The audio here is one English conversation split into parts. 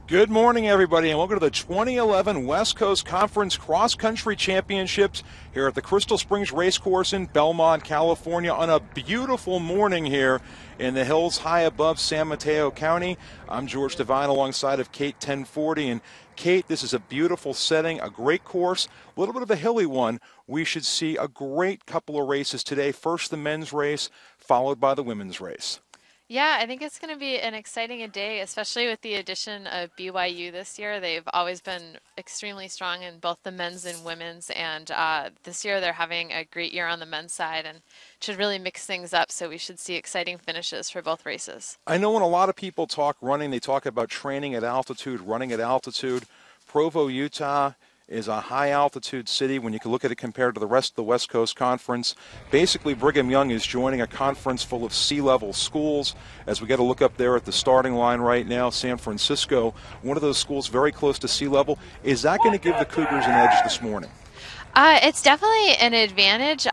Good morning, everybody, and welcome to the 2011 West Coast Conference Cross Country Championships here at the Crystal Springs Racecourse in Belmont, California, on a beautiful morning here in the hills high above San Mateo County. I'm George Devine alongside of Kate 1040. And Kate, this is a beautiful setting, a great course, a little bit of a hilly one. We should see a great couple of races today. First, the men's race, followed by the women's race. Yeah, I think it's going to be an exciting day, especially with the addition of BYU this year. They've always been extremely strong in both the men's and women's, and this year they're having a great year on the men's side and should really mix things up, so we should see exciting finishes for both races. I know when a lot of people talk running, they talk about training at altitude, running at altitude. Provo, Utah is a high-altitude city when you can look at it compared to the rest of the West Coast Conference. Basically, Brigham Young is joining a conference full of sea-level schools. As we get a look up there at the starting line right now, San Francisco, one of those schools very close to sea level. Is that going to give the Cougars an edge this morning? It's definitely an advantage.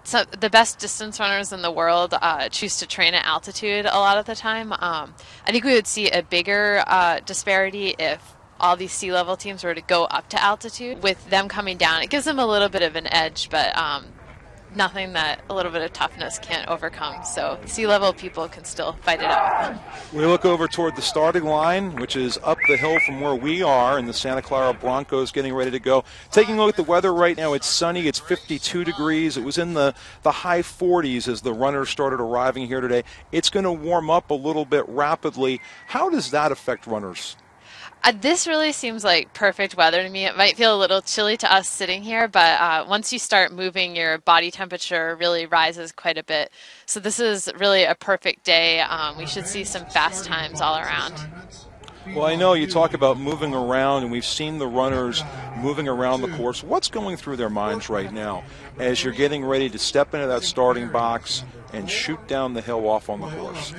So the best distance runners in the world choose to train at altitude a lot of the time. I think we would see a bigger disparity if all these sea level teams were to go up to altitude. With them coming down, it gives them a little bit of an edge, but nothing that a little bit of toughness can't overcome. So sea level people can still fight it out. We look over toward the starting line, which is up the hill from where we are, and the Santa Clara Broncos getting ready to go. Taking a look at the weather right now, it's sunny, it's 52 degrees. It was in the high 40s as the runners started arriving here today. It's going to warm up a little bit rapidly. How does that affect runners? This really seems like perfect weather to me. It might feel a little chilly to us sitting here, but once you start moving, your body temperature really rises quite a bit. So this is really a perfect day. We should see some fast times all around. Well, I know you talk about moving around, and we've seen the runners moving around the course. What's going through their minds right now as you're getting ready to step into that starting box and shoot down the hill off on the course?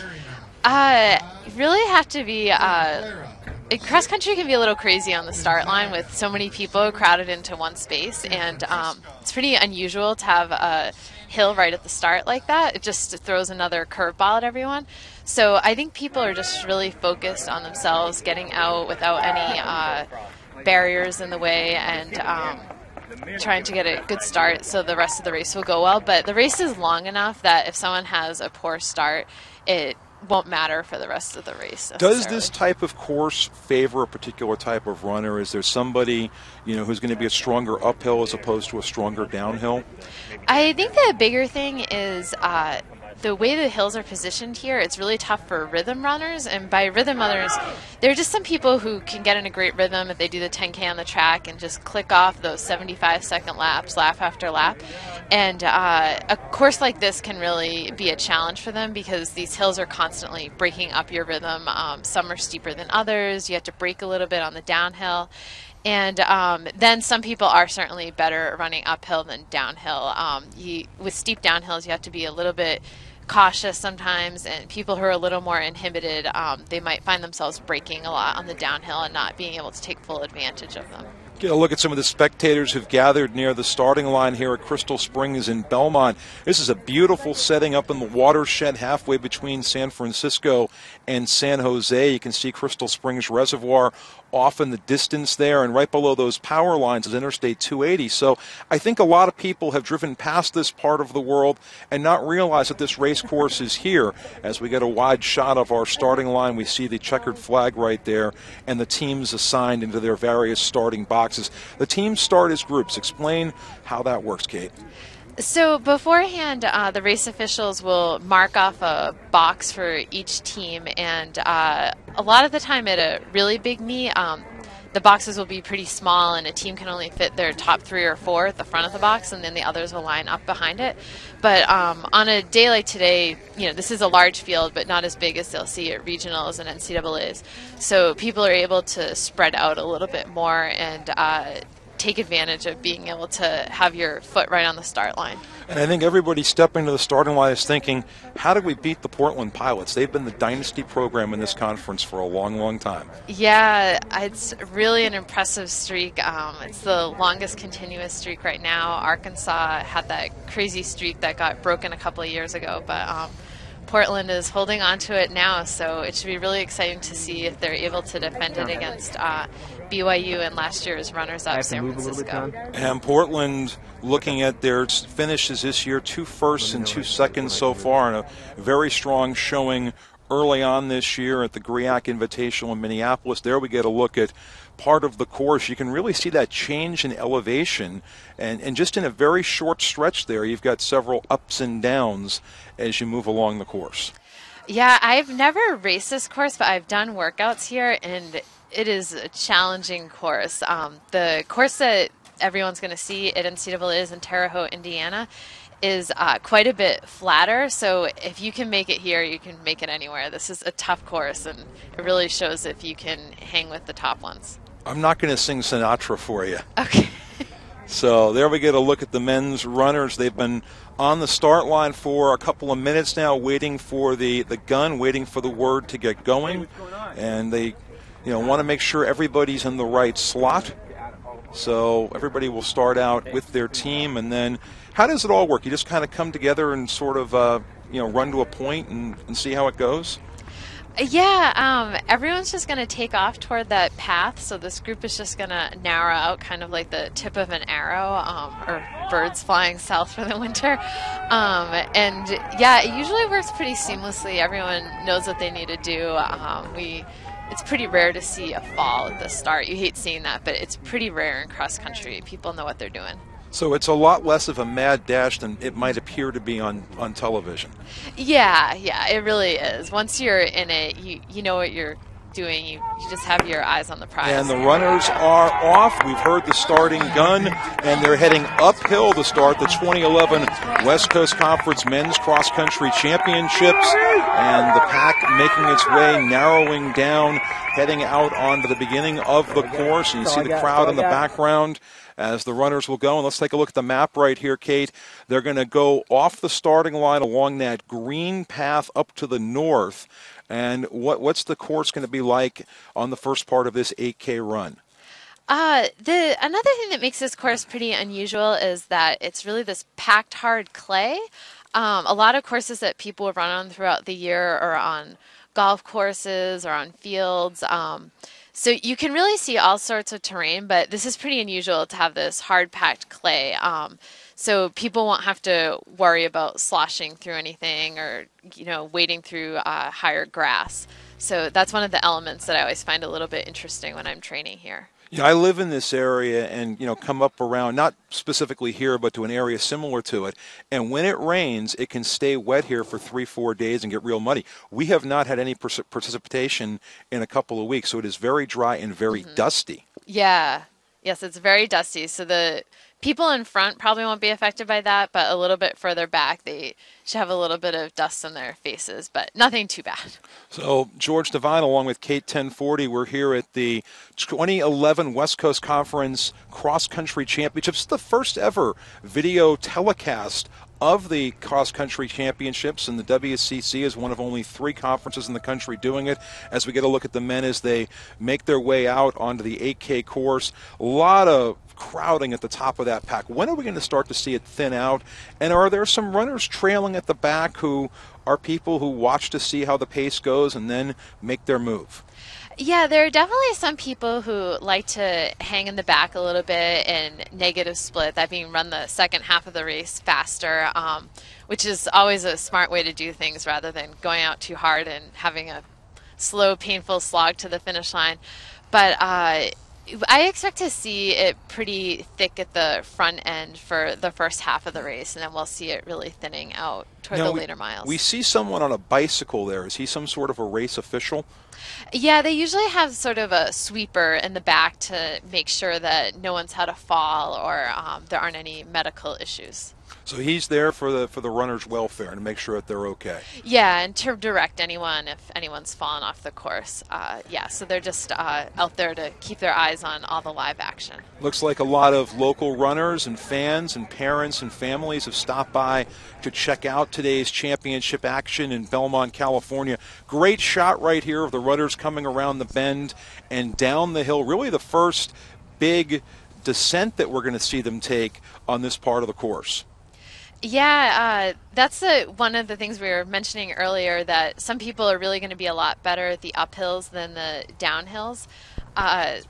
You really have to be... cross country can be a little crazy on the start line with so many people crowded into one space, and it's pretty unusual to have a hill right at the start like that. It just throws another curveball at everyone. So I think people are just really focused on themselves, getting out without any barriers in the way, and trying to get a good start so the rest of the race will go well. But the race is long enough that if someone has a poor start, it won't matter for the rest of the race. Does this type of course favor a particular type of runner? Is there somebody, who's going to be a stronger uphill as opposed to a stronger downhill? I think the bigger thing is the way the hills are positioned here. It's really tough for rhythm runners, and by rhythm runners, there are just some people who can get in a great rhythm if they do the 10K on the track and just click off those 75-second laps, lap after lap. And a course like this can really be a challenge for them because these hills are constantly breaking up your rhythm. Some are steeper than others. You have to brake a little bit on the downhill. And then some people are certainly better at running uphill than downhill. With steep downhills, you have to be a little bit cautious sometimes, and people who are a little more inhibited, they might find themselves braking a lot on the downhill and not being able to take full advantage of them. Get a look at some of the spectators who've gathered near the starting line here at Crystal Springs in Belmont. This is a beautiful setting up in the watershed halfway between San Francisco and San Jose. You can see Crystal Springs Reservoir off in the distance there, and right below those power lines is Interstate 280. So I think a lot of people have driven past this part of the world and not realized that this race course is here. As we get a wide shot of our starting line, we see the checkered flag right there and the teams assigned into their various starting boxes. The teams start as groups. Explain how that works, Kate. So beforehand, the race officials will mark off a box for each team, and a lot of the time at a really big meet, the boxes will be pretty small, and a team can only fit their top 3 or 4 at the front of the box, and then the others will line up behind it. But on a day like today, this is a large field, but not as big as they'll see at regionals and NCAAs. So people are able to spread out a little bit more and take advantage of being able to have your foot right on the start line. And I think everybody stepping to the starting line is thinking, how do we beat the Portland Pilots? They've been the dynasty program in this conference for a long, long time. Yeah, it's really an impressive streak. It's the longest continuous streak right now. Arkansas had that crazy streak that got broken a couple of years ago, but Portland is holding on to it now, so it should be really exciting to see if they're able to defend it against BYU and last year's runners-up San Francisco. And Portland, looking at their finishes this year, 2 firsts and 2 seconds so far, and a very strong showing early on this year at the GRIAC Invitational in Minneapolis. There we get a look at part of the course. You can really see that change in elevation, and just in a very short stretch there, you've got several ups and downs as you move along the course. Yeah, I've never raced this course, but I've done workouts here, and it is a challenging course. The course that everyone's going to see at NCAA in Terre Haute, Indiana, is quite a bit flatter, so if you can make it here, you can make it anywhere. This is a tough course, and it really shows if you can hang with the top ones. I'm not going to sing Sinatra for you. Okay. So there we get a look at the men's runners. They've been on the start line for a couple of minutes now, waiting for the gun, waiting for the word to get going, and they want to make sure everybody's in the right slot. So everybody will start out with their team, and then how does it all work? You just kind of come together and sort of run to a point and see how it goes? Yeah, everyone's just going to take off toward that path, so this group is just going to narrow out kind of like the tip of an arrow, or birds flying south for the winter. And yeah, it usually works pretty seamlessly. Everyone knows what they need to do. It's pretty rare to see a fall at the start. You hate seeing that, but it's pretty rare in cross country. People know what they're doing. So it's a lot less of a mad dash than it might appear to be on television. Yeah, it really is. Once you're in it, you know what you're doing. You just have your eyes on the prize. And the runners are off. We've heard the starting gun, and they're heading uphill to start the 2011 West Coast Conference Men's Cross Country Championships. And the pack making its way, narrowing down, heading out onto the beginning of the course. And you see the crowd in the background as the runners will go. And let's take a look at the map right here, Kate. They're going to go off the starting line along that green path up to the north. And what's the course going to be like on the first part of this 8K run? Another thing that makes this course pretty unusual is that it's really this packed hard clay. A lot of courses that people run on throughout the year are on golf courses or on fields. So you can really see all sorts of terrain, but this is pretty unusual to have this hard packed clay. So people won't have to worry about sloshing through anything or, wading through higher grass. So that's one of the elements that I always find a little bit interesting when I'm training here. Yeah, I live in this area and, come up around, not specifically here, but to an area similar to it. And when it rains, it can stay wet here for 3-4 days and get real muddy. We have not had any precipitation in a couple of weeks, so it is very dry and very dusty. Yeah. Yes, it's very dusty. So the people in front probably won't be affected by that, but a little bit further back, they should have a little bit of dust on their faces, but nothing too bad. So George Devine, along with Kate 1040, we're here at the 2011 West Coast Conference Cross Country Championships. It's the first ever video telecast of the Cross Country Championships, and the WCC is one of only 3 conferences in the country doing it. As we get a look at the men as they make their way out onto the 8K course, a lot of crowding at the top of that pack. When are we going to start to see it thin out? And are there some runners trailing at the back who are people who watch to see how the pace goes and then make their move? Yeah, there are definitely some people who like to hang in the back a little bit and negative split, that being run the second half of the race faster, which is always a smart way to do things rather than going out too hard and having a slow, painful slog to the finish line. But I expect to see it pretty thick at the front end for the first half of the race, and then we'll see it really thinning out toward the later miles. We see someone on a bicycle there. Is he some sort of a race official? Yeah, they usually have sort of a sweeper in the back to make sure that no one's had a fall or there aren't any medical issues. So he's there for the runners' welfare and to make sure that they're okay. Yeah, and to direct anyone if anyone's fallen off the course. So they're just out there to keep their eyes on all the live action. Looks like a lot of local runners and fans and parents and families have stopped by to check out today's championship action in Belmont, California. Great shot right here of the runners coming around the bend and down the hill. Really the first big descent that we're going to see them take on this part of the course. Yeah, that's one of the things we were mentioning earlier, that some people are really going to be a lot better at the uphills than the downhills.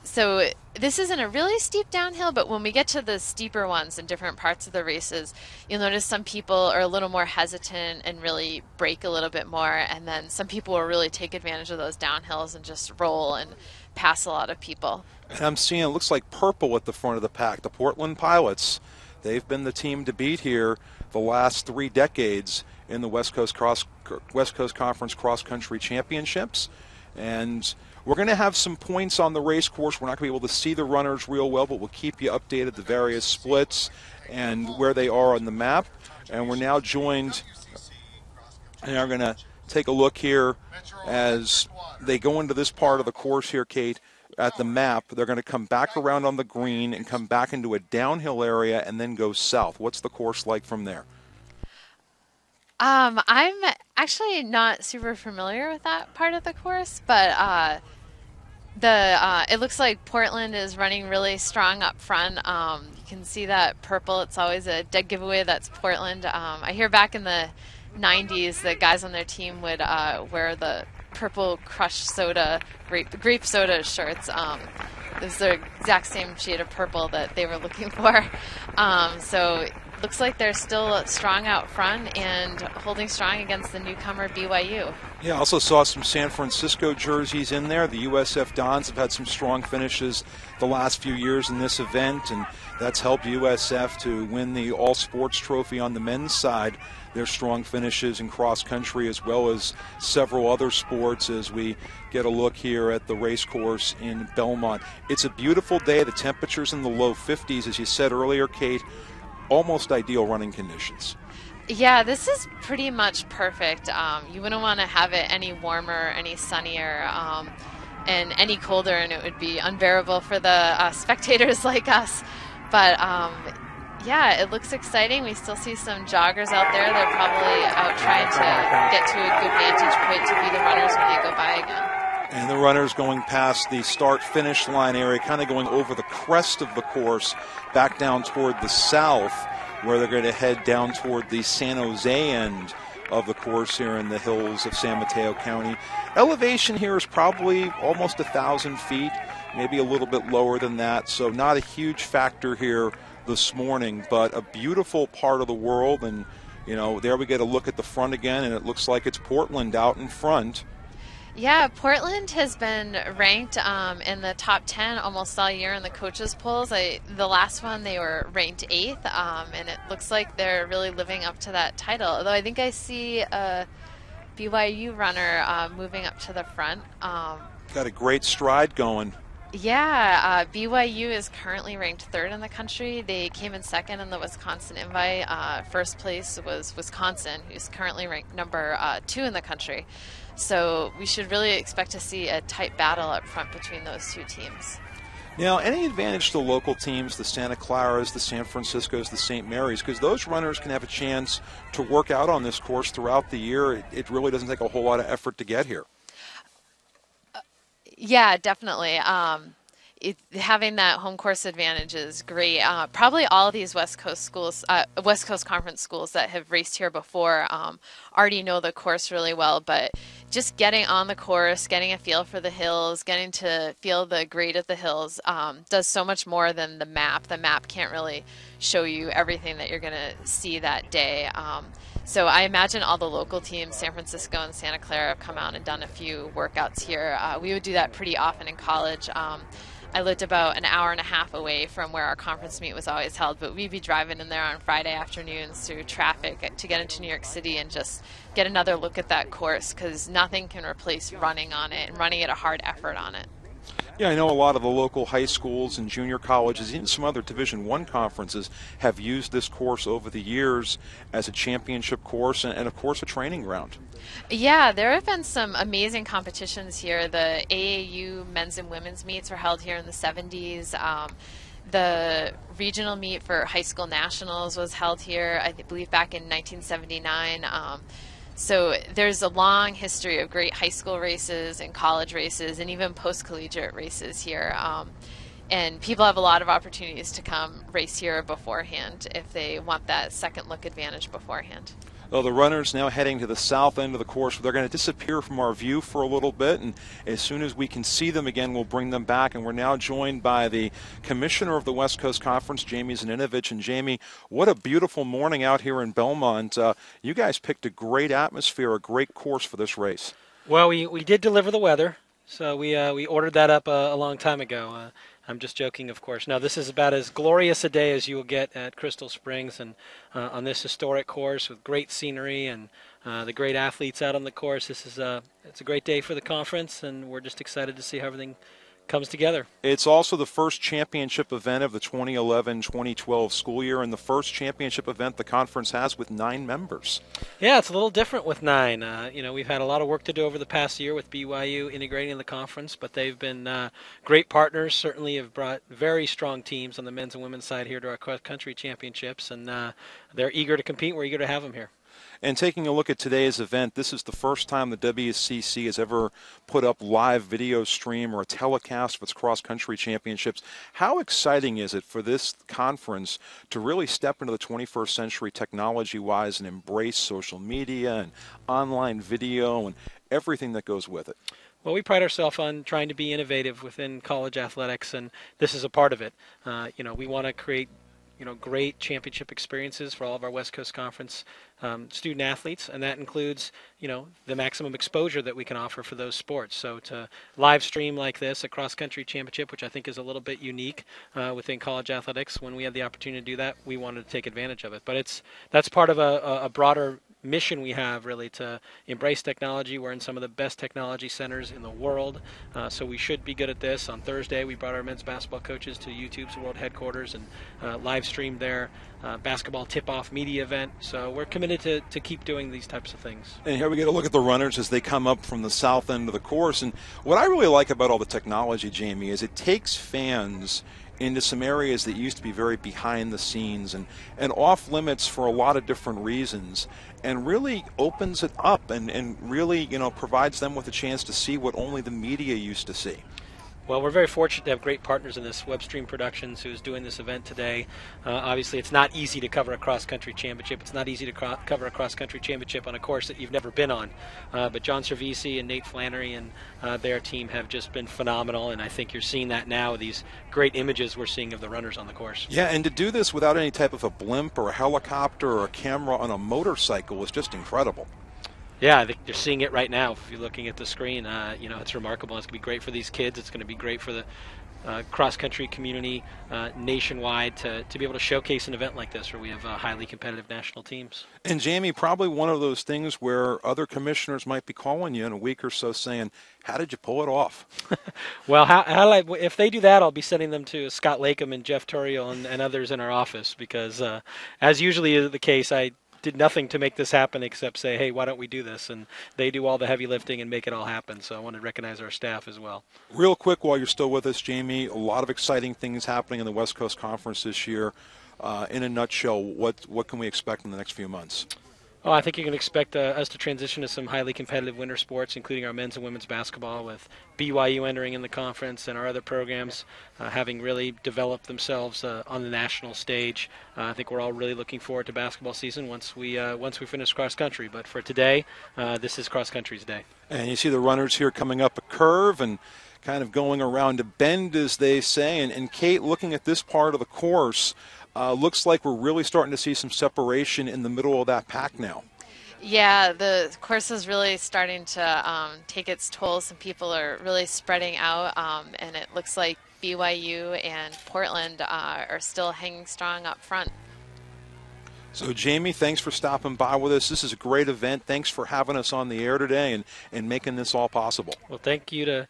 So this isn't a really steep downhill, but when we get to the steeper ones in different parts of the races, you'll notice some people are a little more hesitant and really brake a little bit more, and then some people will really take advantage of those downhills and just roll and pass a lot of people. And I'm seeing it looks like purple at the front of the pack. The Portland Pilots, they've been the team to beat here the last 3 decades in the West Coast Conference Cross Country Championships. And we're going to have some points on the race course. We're not going to be able to see the runners real well, but we'll keep you updated the various splits and where they are on the map. And we're now joined, and are going to take a look here as they go into this part of the course here, Kate. At the map, they're going to come back around on the green and come back into a downhill area and then go south. What's the course like from there? I'm actually not super familiar with that part of the course, but it looks like Portland is running really strong up front. You can see that purple. It's always a dead giveaway that's Portland. I hear back in the 90s the guys on their team would wear the purple crushed soda, grape soda shirts. It was the exact same shade of purple that they were looking for. So looks like they're still strong out front and holding strong against the newcomer BYU. Yeah, I also saw some San Francisco jerseys in there. The USF Dons have had some strong finishes the last few years in this event, and that's helped USF to win the All Sports Trophy on the men's side. Their strong finishes in cross country as well as several other sports as we get a look here at the race course in Belmont. It's a beautiful day. The temperature's in the low 50s, as you said earlier, Kate. Almost ideal running conditions. Yeah, this is pretty much perfect. You wouldn't want to have it any warmer, any sunnier, and any colder, and it would be unbearable for the spectators like us. But yeah, it looks exciting. We still see some joggers out there. They're probably out trying to get to a good vantage point to be the runners when they go by again. And the runners going past the start-finish line area, kind of going over the crest of the course, back down toward the south, where they're going to head down toward the San Jose end of the course here in the hills of San Mateo County. Elevation here is probably almost 1,000 feet, maybe a little bit lower than that, so not a huge factor here this morning, but a beautiful part of the world. And, you know, there we get a look at the front again, and it looks like it's Portland out in front. Yeah, Portland has been ranked in the top 10 almost all year in the coaches polls. The last one they were ranked 8th, and it looks like they're really living up to that title. Although I think I see a BYU runner moving up to the front. Got a great stride going. Yeah, BYU is currently ranked 3rd in the country. They came in 2nd in the Wisconsin Invite. First place was Wisconsin, who's currently ranked number 2 in the country. So we should really expect to see a tight battle up front between those two teams. Now, any advantage to local teams, the Santa Claras, the San Franciscos, the St. Mary's, because those runners can have a chance to work out on this course throughout the year. It really doesn't take a whole lot of effort to get here. Yeah, definitely. Having that home course advantage is great. Probably all of these West Coast Conference schools that have raced here before already know the course really well, but just getting on the course, getting a feel for the hills, getting to feel the grade of the hills does so much more than the map. The map can't really show you everything that you're going to see that day. So I imagine all the local teams, San Francisco and Santa Clara, have come out and done a few workouts here. We would do that pretty often in college. I lived about an hour and a half away from where our conference meet was always held, but we'd be driving in there on Friday afternoons through traffic to get into New York City and just get another look at that course, because nothing can replace running on it and running at a hard effort on it. Yeah, I know a lot of the local high schools and junior colleges, even some other Division I conferences, have used this course over the years as a championship course and of course, a training ground. Yeah, there have been some amazing competitions here. The AAU men's and women's meets were held here in the 70s. The regional meet for high school nationals was held here, I believe, back in 1979. So there's a long history of great high school races and college races and even post-collegiate races here. and people have a lot of opportunities to come race here beforehand if they want that second look advantage beforehand. Well, the runners now heading to the south end of the course. They're going to disappear from our view for a little bit, and as soon as we can see them again, we'll bring them back. And we're now joined by the Commissioner of the West Coast Conference, Jamie Zaninovich. And Jamie, what a beautiful morning out here in Belmont. You guys picked a great atmosphere, a great course for this race. Well, we did deliver the weather, so we ordered that up a long time ago. I'm just joking, of course. Now, this is about as glorious a day as you will get at Crystal Springs, and on this historic course with great scenery and the great athletes out on the course. It's a great day for the conference, and we're just excited to see how everything comes together. It's also the first championship event of the 2011-2012 school year, and the first championship event the conference has with 9 members. Yeah, it's a little different with 9. We've had a lot of work to do over the past year with BYU integrating the conference, but they've been great partners, certainly have brought very strong teams on the men's and women's side here to our cross country championships, and they're eager to compete. We're eager to have them here. And taking a look at today's event, this is the first time the WCC has ever put up live video stream or a telecast of its cross-country championships. How exciting is it for this conference to really step into the 21st century technology-wise and embrace social media and online video and everything that goes with it? Well, we pride ourselves on trying to be innovative within college athletics, and this is a part of it. We want to create great championship experiences for all of our West Coast Conference student athletes, and that includes, the maximum exposure that we can offer for those sports. So to live stream like this, a cross-country championship, which I think is a little bit unique within college athletics, when we had the opportunity to do that, we wanted to take advantage of it. But that's part of a broader mission we have, really, to embrace technology. We're in some of the best technology centers in the world, so we should be good at this. On Thursday, we brought our men's basketball coaches to YouTube's world headquarters and live streamed their basketball tip-off media event. So we're committed to keep doing these types of things. And here we get a look at the runners as they come up from the south end of the course. And what I really like about all the technology, Jamie, is it takes fans into some areas that used to be very behind the scenes and off limits for a lot of different reasons, and really opens it up and really, provides them with a chance to see what only the media used to see. Well, we're very fortunate to have great partners in this. Webstream Productions, who's doing this event today. Obviously, it's not easy to cover a cross-country championship. It's not easy to cover a cross-country championship on a course that you've never been on. But John Cervisi and Nate Flannery and their team have just been phenomenal, and I think you're seeing that now with these great images we're seeing of the runners on the course. Yeah, and to do this without any type of a blimp or a helicopter or a camera on a motorcycle is just incredible. Yeah, I think you're seeing it right now. If you're looking at the screen, it's remarkable. It's going to be great for these kids. It's going to be great for the cross-country community nationwide to be able to showcase an event like this where we have highly competitive national teams. And, Jamie, probably one of those things where other commissioners might be calling you in a week or so saying, how did you pull it off? Well, if they do that, I'll be sending them to Scott Lakem and Jeff Turiel and others in our office because, as usually is the case, I did nothing to make this happen except say, hey, why don't we do this? And they do all the heavy lifting and make it all happen. So I want to recognize our staff as well. Real quick, while you're still with us, Jamie, a lot of exciting things happening in the West Coast Conference this year. In a nutshell, what can we expect in the next few months? Oh, I think you can expect us to transition to some highly competitive winter sports, including our men's and women's basketball, with BYU entering in the conference and our other programs having really developed themselves on the national stage. I think we're all really looking forward to basketball season once we finish cross country. But for today, this is cross country's day. And you see the runners here coming up a curve and kind of going around a bend, as they say. And Kate, looking at this part of the course, looks like we're really starting to see some separation in the middle of that pack now. Yeah, the course is really starting to take its toll. Some people are really spreading out, and it looks like BYU and Portland are still hanging strong up front. So, Jamie, thanks for stopping by with us. This is a great event. Thanks for having us on the air today and making this all possible. Well, thank you to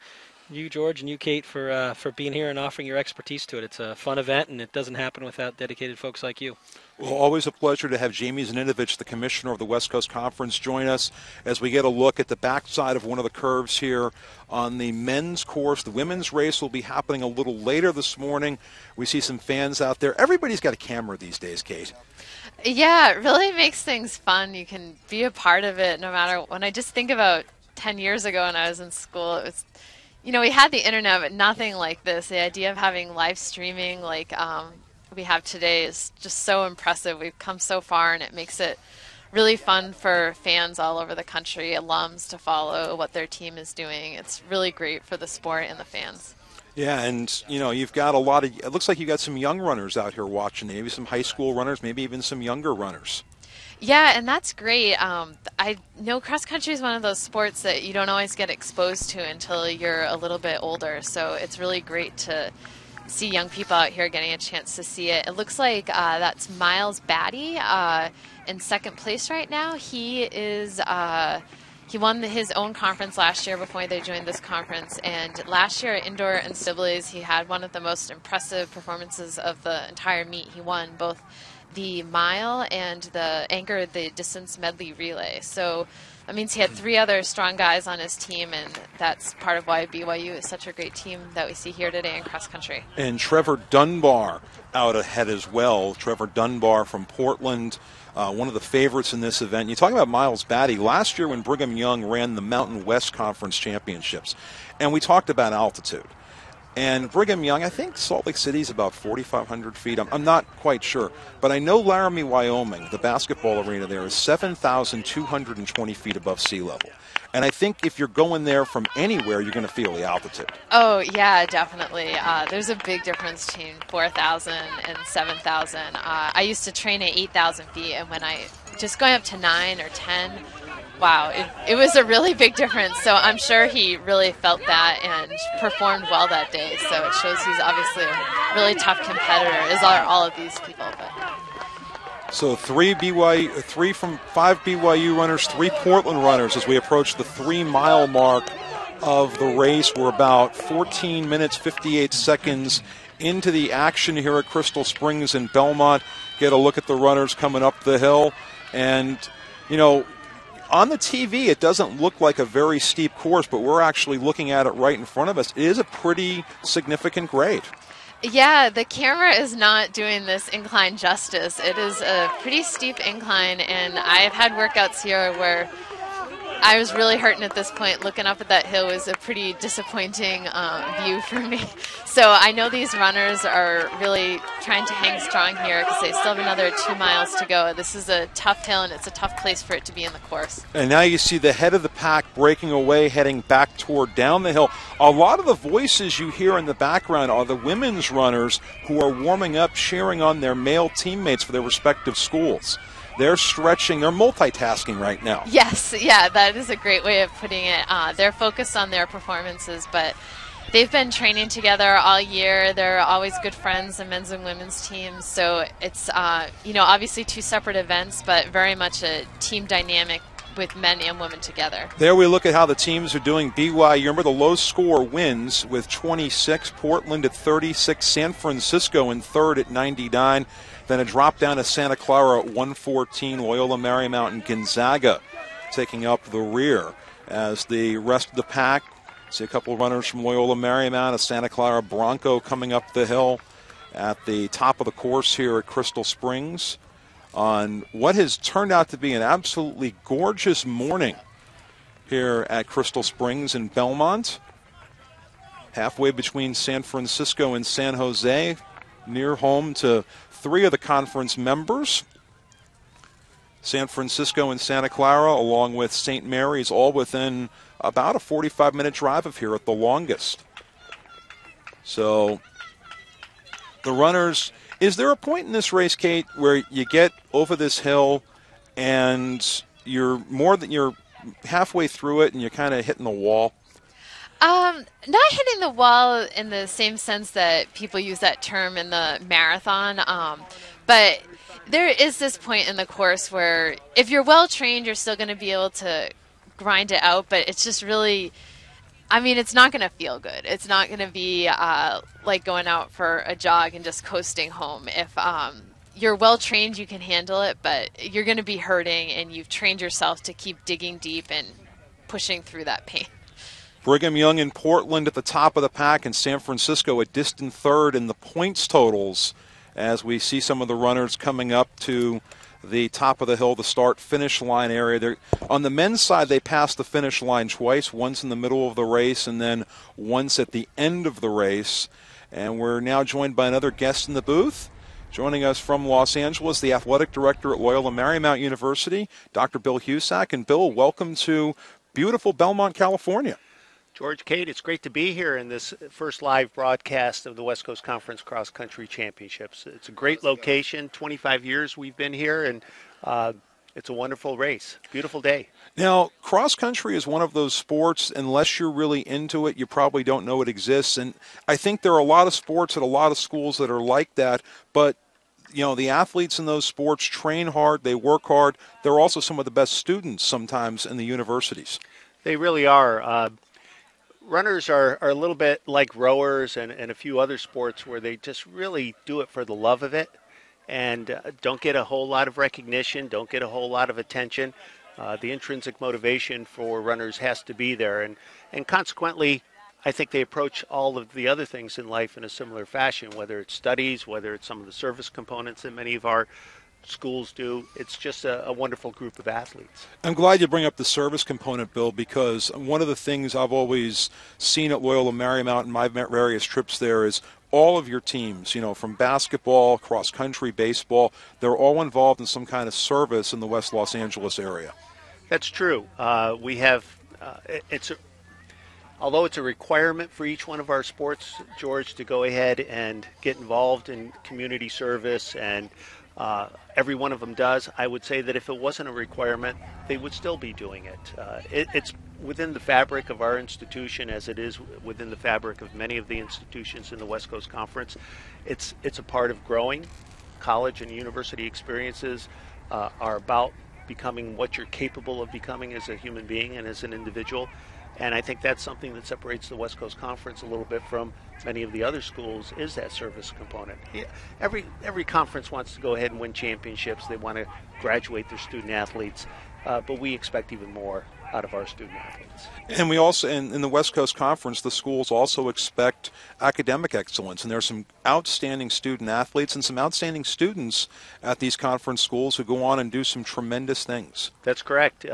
you, George, and you, Kate, for being here and offering your expertise to it. It's a fun event, and it doesn't happen without dedicated folks like you. Well, always a pleasure to have Jamie Zaninovich, the Commissioner of the West Coast Conference, join us as we get a look at the backside of one of the curves here on the men's course. The women's race will be happening a little later this morning. We see some fans out there. Everybody's got a camera these days, Kate. Yeah, it really makes things fun. You can be a part of it no matter. When I just think about 10 years ago when I was in school, it was, you know, we had the internet, but nothing like this. The idea of having live streaming like we have today is just so impressive. We've come so far, and it makes it really fun for fans all over the country, alums, to follow what their team is doing. It's really great for the sport and the fans. Yeah, and you know, you've got a lot of, it looks like you got some young runners out here watching, maybe some high school runners, maybe even some younger runners. Yeah, and that's great. I know cross country is one of those sports that you don't always get exposed to until you're a little bit older, so it's really great to see young people out here getting a chance to see it. It looks like that's Miles Batty in second place right now. He is he won his own conference last year before they joined this conference, and last year at Indoor and Sibley's he had one of the most impressive performances of the entire meet. He won both the mile and the distance medley relay. So that means he had 3 other strong guys on his team, and that's part of why BYU is such a great team that we see here today in cross country. And Trevor Dunbar out ahead as well. Trevor Dunbar from Portland, one of the favorites in this event. You talk about Miles Batty. Last year when Brigham Young ran the Mountain West Conference Championships, and we talked about altitude. And Brigham Young, I think Salt Lake City is about 4,500 feet. I'm not quite sure. But I know Laramie, Wyoming, the basketball arena there, is 7,220 feet above sea level. And I think if you're going there from anywhere, you're going to feel the altitude. Oh, yeah, definitely. There's a big difference between 4,000 and 7,000. I used to train at 8,000 feet, and when just going up to 9 or 10, wow, it was a really big difference. So I'm sure he really felt that and performed well that day. So it shows he's obviously a really tough competitor, as are all of these people. But So 3 from 5 BYU runners, 3 Portland runners as we approach the 3-mile mark of the race. We're about 14 minutes, 58 seconds into the action here at Crystal Springs in Belmont. Get a look at the runners coming up the hill. And, you know, on the TV, it doesn't look like a very steep course, but we're actually looking at it right in front of us. It is a pretty significant grade. Yeah, the camera is not doing this incline justice. It is a pretty steep incline, and I've had workouts here where I was really hurting at this point. Looking up at that hill was a pretty disappointing view for me. So I know these runners are really trying to hang strong here because they still have another 2 miles to go. This is a tough hill, and it's a tough place for it to be in the course. And now you see the head of the pack breaking away, heading back toward down the hill. A lot of the voices you hear in the background are the women's runners who are warming up, cheering on their male teammates for their respective schools. They're stretching, they're multitasking right now. Yes, yeah, that is a great way of putting it. They're focused on their performances, but they've been training together all year. They're always good friends, the men's and women's teams. So it's, you know, obviously 2 separate events, but very much a team dynamic with men and women together. There we look at how the teams are doing. BYU, remember the low score wins with 26, Portland at 36, San Francisco in third at 99. Then a drop down to Santa Clara at 114, Loyola Marymount and Gonzaga taking up the rear. As the rest of the pack, see a couple of runners from Loyola Marymount, a Santa Clara Bronco coming up the hill at the top of the course here at Crystal Springs on what has turned out to be an absolutely gorgeous morning here at Crystal Springs in Belmont. Halfway between San Francisco and San Jose, near home to 3 of the conference members. San Francisco and Santa Clara, along with St. Mary's, all within about a 45-minute drive of here at the longest. So the runners, is there a point in this race, Kate, where you get over this hill and you're halfway through it and you're kind of hitting the wall? Not hitting the wall in the same sense that people use that term in the marathon, but there is this point in the course where if you're well trained, you're still going to be able to grind it out, but it's just really, I mean, it's not going to feel good. It's not going to be like going out for a jog and just coasting home. If you're well trained, you can handle it, but you're going to be hurting, and you've trained yourself to keep digging deep and pushing through that pain. Brigham Young and Portland at the top of the pack, and San Francisco a distant third in the points totals as we see some of the runners coming up to the top of the hill, the start-finish line area. On the men's side, they passed the finish line twice, once in the middle of the race and then once at the end of the race. And we're now joined by another guest in the booth. Joining us from Los Angeles, the athletic director at Loyola Marymount University, Dr. Bill Husak. And Bill, welcome to beautiful Belmont, California. George, Kate, it's great to be here in this first live broadcast of the West Coast Conference Cross Country Championships. It's a great location. 25 years we've been here, and it's a wonderful race. Beautiful day. Now, cross country is one of those sports, unless you're really into it, you probably don't know it exists. And I think there are a lot of sports at a lot of schools that are like that, but you know, the athletes in those sports train hard, they work hard. They're also some of the best students sometimes in the universities. They really are. Runners are a little bit like rowers and a few other sports where they just really do it for the love of it and don't get a whole lot of recognition, don't get a whole lot of attention. The intrinsic motivation for runners has to be there. And consequently, I think they approach all of the other things in life in a similar fashion, whether it's studies, whether it's some of the service components that many of our schools do. It's just a wonderful group of athletes. I'm glad you bring up the service component, Bill, because one of the things I've always seen at Loyola Marymount in my various trips there is all of your teams, you know, from basketball, cross country, baseball, they're all involved in some kind of service in the West Los Angeles area. That's true. We have, although it's a requirement for each one of our sports, George, to go ahead and get involved in community service, and every one of them does. I would say that if it wasn't a requirement, they would still be doing it. It's within the fabric of our institution, as it is within the fabric of many of the institutions in the West Coast Conference. It's a part of growing. College and university experiences are about becoming what you're capable of becoming as a human being and as an individual. And I think that's something that separates the West Coast Conference a little bit from many of the other schools, is that service component. Every conference wants to go ahead and win championships. They want to graduate their student athletes, but we expect even more out of our student athletes. And we also, in the West Coast Conference, the schools also expect academic excellence, and there are some outstanding student athletes and some outstanding students at these conference schools who go on and do some tremendous things. That's correct.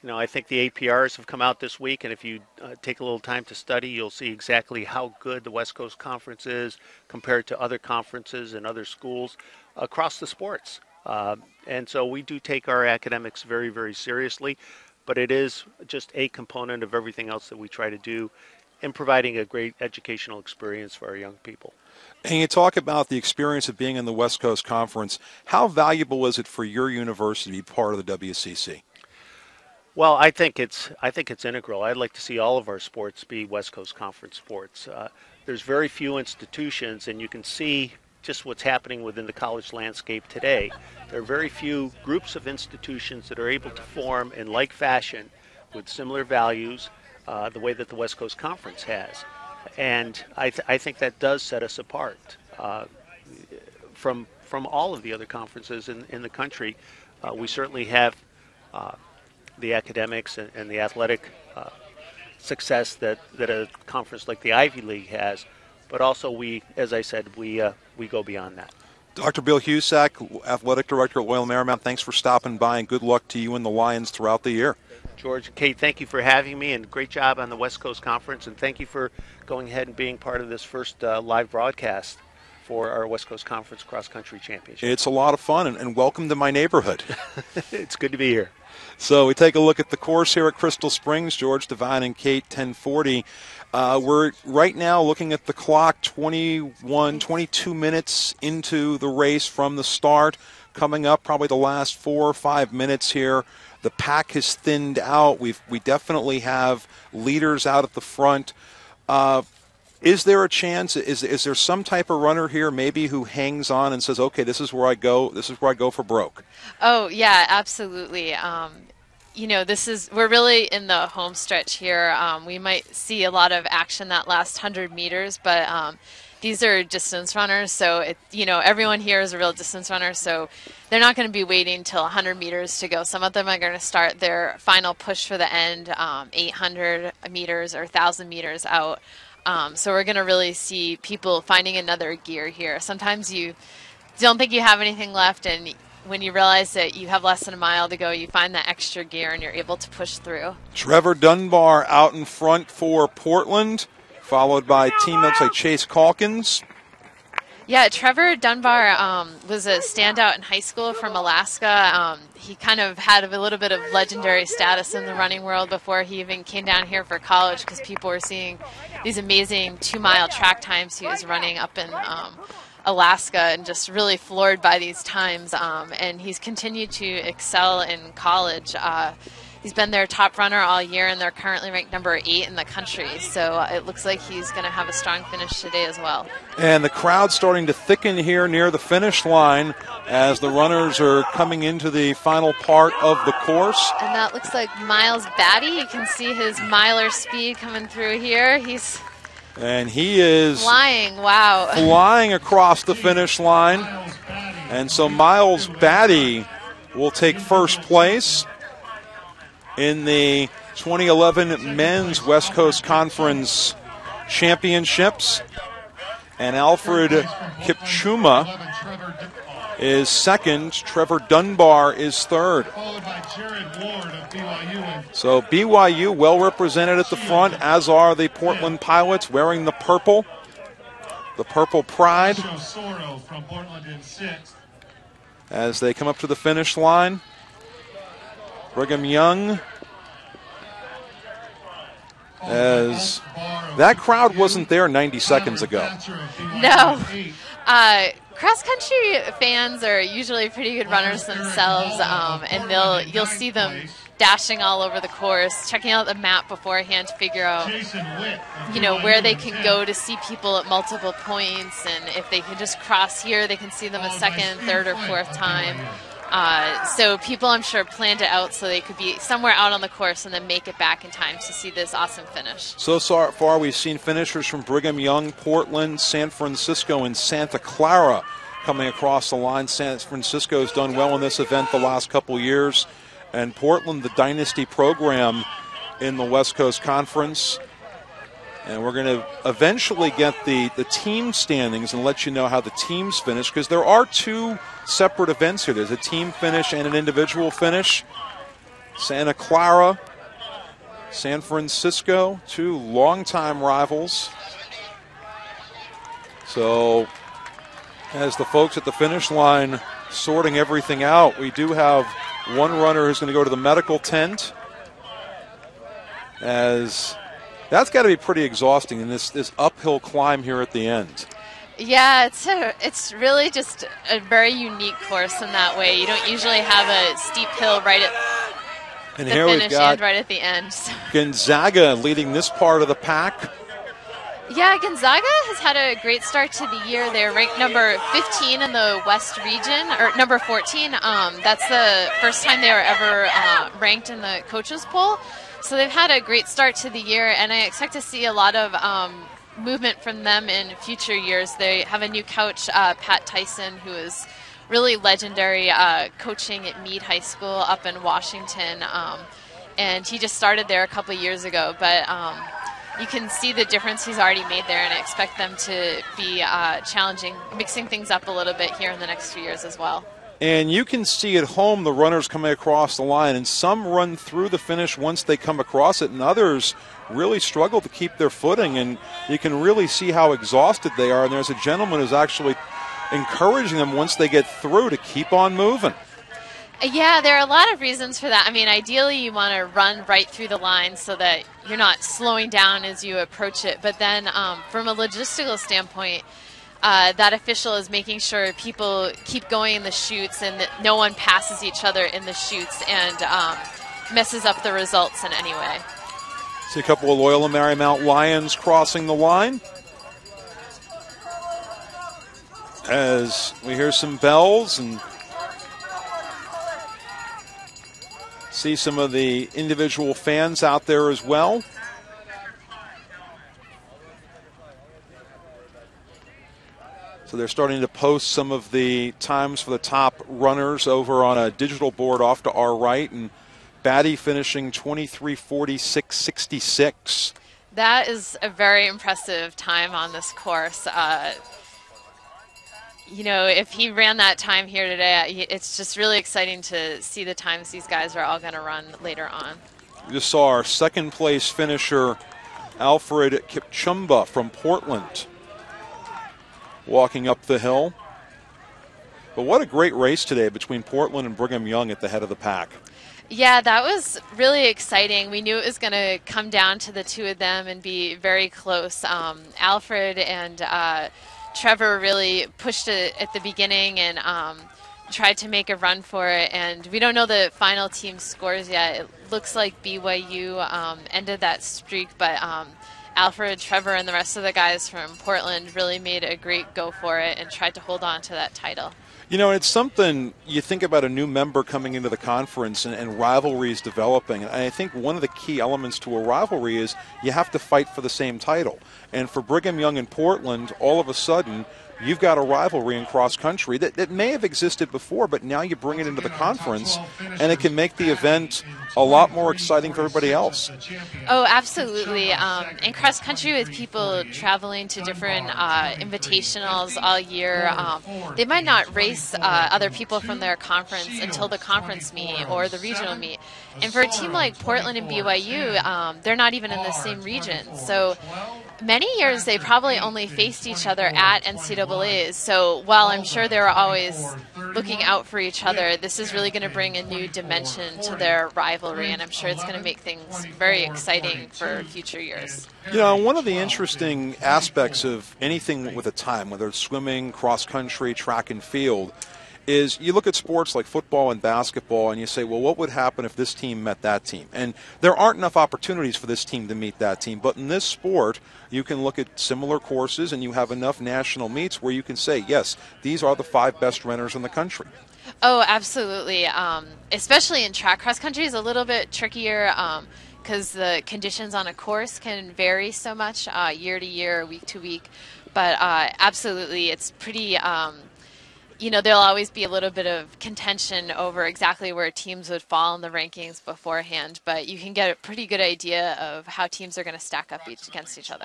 You know, I think the APRs have come out this week, and if you take a little time to study, you'll see exactly how good the West Coast Conference is compared to other conferences and other schools across the sports. And so we do take our academics very, very seriously, but it is just a component of everything else that we try to do in providing a great educational experience for our young people. And you talk about the experience of being in the West Coast Conference. How valuable is it for your university to be part of the WCC? Well, I think it's integral. I'd like to see all of our sports be West Coast Conference sports. There's very few institutions, and you can see just what's happening within the college landscape today. There are very few groups of institutions that are able to form in like fashion with similar values the way that the West Coast Conference has. And I think that does set us apart from all of the other conferences in the country. We certainly have the academics and the athletic success that a conference like the Ivy League has, but also we, as I said, we go beyond that. Dr. Bill Husak, Athletic Director at Loyola Marymount, thanks for stopping by, and good luck to you and the Lions throughout the year. George and Kate, thank you for having me, and great job on the West Coast Conference, and thank you for going ahead and being part of this first live broadcast for our West Coast Conference Cross Country Championship. It's a lot of fun, and welcome to my neighborhood. It's good to be here. So we take a look at the course here at Crystal Springs. George, Devine, and Kate, 10:40. We're right now looking at the clock, 22 minutes into the race from the start. Coming up probably the last 4 or 5 minutes here. The pack has thinned out. We definitely have leaders out at the front. Is there a chance, is there some type of runner here maybe who hangs on and says, okay, this is where I go for broke? Oh, yeah, absolutely. You know, we're really in the home stretch here. We might see a lot of action that last 100 meters, but these are distance runners, so everyone here is a real distance runner, so they're not going to be waiting till 100 meters to go. Some of them are going to start their final push for the end 800 meters or 1,000 meters out. So we're going to really see people finding another gear here. Sometimes you don't think you have anything left, and when you realize that you have less than a mile to go, you find that extra gear and you're able to push through. Trevor Dunbar out in front for Portland, followed by teammates like Chase Calkins. Yeah, Trevor Dunbar was a standout in high school from Alaska. He kind of had a little bit of legendary status in the running world before he even came down here for college, because people were seeing these amazing 2-mile track times he was running up in Alaska, and just really floored by these times. And he's continued to excel in college. He's been their top runner all year, and they're currently ranked number 8 in the country. So it looks like he's going to have a strong finish today as well. And the crowd's starting to thicken here near the finish line as the runners are coming into the final part of the course. And that looks like Miles Batty. You can see his miler speed coming through here. And he is flying, wow. Flying across the finish line. And so Miles Batty will take first place in the 2011 Men's West Coast Conference Championships. And Alfred Kipchuma is second. Trevor Dunbar is third. So BYU well represented at the front, as are the Portland Pilots, wearing the purple pride, as they come up to the finish line. Brigham Young, as that crowd wasn't there 90 seconds ago. No. Cross-country fans are usually pretty good runners themselves, and you'll see them dashing all over the course, checking out the map beforehand to figure out, where they can go to see people at multiple points, and if they can just cross here, they can see them a second, third, or fourth time. So people, I'm sure, planned it out so they could be somewhere out on the course and then make it back in time to see this awesome finish. So far, we've seen finishers from Brigham Young, Portland, San Francisco, and Santa Clara coming across the line. San Francisco has done well in this event the last couple years, and Portland, the dynasty program in the West Coast Conference. And we're going to eventually get the team standings and let you know how the teams finish, because there are two separate events here. There's a team finish and an individual finish. Santa Clara, San Francisco, two longtime rivals. So as the folks at the finish line sorting everything out, we do have one runner who's going to go to the medical tent, as that's got to be pretty exhausting in this uphill climb here at the end. Yeah, it's really just a very unique course in that way. You don't usually have a steep hill right at the finish and right at the end. So. Gonzaga leading this part of the pack. Yeah, Gonzaga has had a great start to the year. They're ranked number 15 in the West region, or number 14. That's the first time they were ever ranked in the coaches poll. So they've had a great start to the year, and I expect to see a lot of movement from them in future years. They have a new coach, Pat Tyson, who is really legendary, coaching at Meade High School up in Washington, and he just started there a couple of years ago, but you can see the difference he's already made there, and I expect them to be challenging, mixing things up a little bit here in the next few years as well. And you can see at home the runners coming across the line, and some run through the finish once they come across it, and others really struggle to keep their footing, and you can really see how exhausted they are. And there's a gentleman who's actually encouraging them once they get through to keep on moving. Yeah, there are a lot of reasons for that. I mean, ideally you want to run right through the line so that you're not slowing down as you approach it. But then from a logistical standpoint, that official is making sure people keep going in the chutes and that no one passes each other in the chutes and messes up the results in any way. See a couple of Loyola Marymount Lions crossing the line as we hear some bells and see some of the individual fans out there as well. So they're starting to post some of the times for the top runners over on a digital board off to our right, and Batty finishing 23:46.66. That is a very impressive time on this course. you know, if he ran that time here today, it's just really exciting to see the times these guys are all going to run later on. We just saw our second place finisher, Alfred Kipchumba from Portland, walking up the hill. But what a great race today between Portland and Brigham Young at the head of the pack. Yeah, that was really exciting. We knew it was going to come down to the two of them and be very close. Alfred and Trevor really pushed it at the beginning and tried to make a run for it. And we don't know the final team scores yet. It looks like BYU ended that streak, but Alfred, Trevor, and the rest of the guys from Portland really made a great go for it and tried to hold on to that title. You know, it's something you think about a new member coming into the conference and rivalries developing. And I think one of the key elements to a rivalry is you have to fight for the same title. And for Brigham Young and Portland, all of a sudden, you've got a rivalry in cross country that may have existed before, but now you bring it into the conference, and it can make the event a lot more exciting for everybody else. Oh, absolutely. In cross country, with people traveling to different invitationals all year, they might not race other people from their conference until the conference meet or the regional meet. And for a team like Portland and BYU, they're not even in the same region. So many years they probably only faced each other at NCAAs. So while I'm sure they were always looking out for each other, this is really going to bring a new dimension to their rivalry, and I'm sure it's going to make things very exciting for future years. You know, one of the interesting aspects of anything with a time, whether it's swimming, cross country, track and field, is you look at sports like football and basketball and you say, well, what would happen if this team met that team? And there aren't enough opportunities for this team to meet that team. But in this sport, you can look at similar courses and you have enough national meets where you can say, yes, these are the 5 best runners in the country. Oh, absolutely. Especially in track. Cross country is a little bit trickier because the conditions on a course can vary so much year to year, week to week. But absolutely, it's pretty... you know, there'll always be a little bit of contention over exactly where teams would fall in the rankings beforehand, but you can get a pretty good idea of how teams are going to stack up against each other.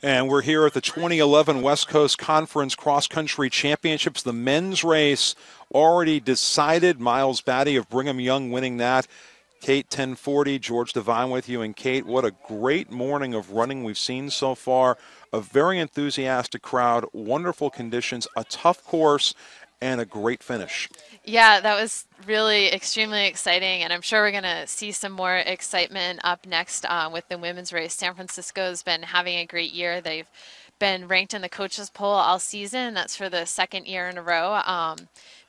And we're here at the 2011 West Coast Conference Cross Country Championships. The men's race already decided. Miles Batty of Brigham Young winning that. Kate 1040, George Devine with you. And Kate, what a great morning of running we've seen so far. A very enthusiastic crowd, wonderful conditions, a tough course, and a great finish. Yeah, that was really extremely exciting, and I'm sure we're going to see some more excitement up next with the women's race. San Francisco's been having a great year. They've been ranked in the coaches poll all season. That's for the second year in a row.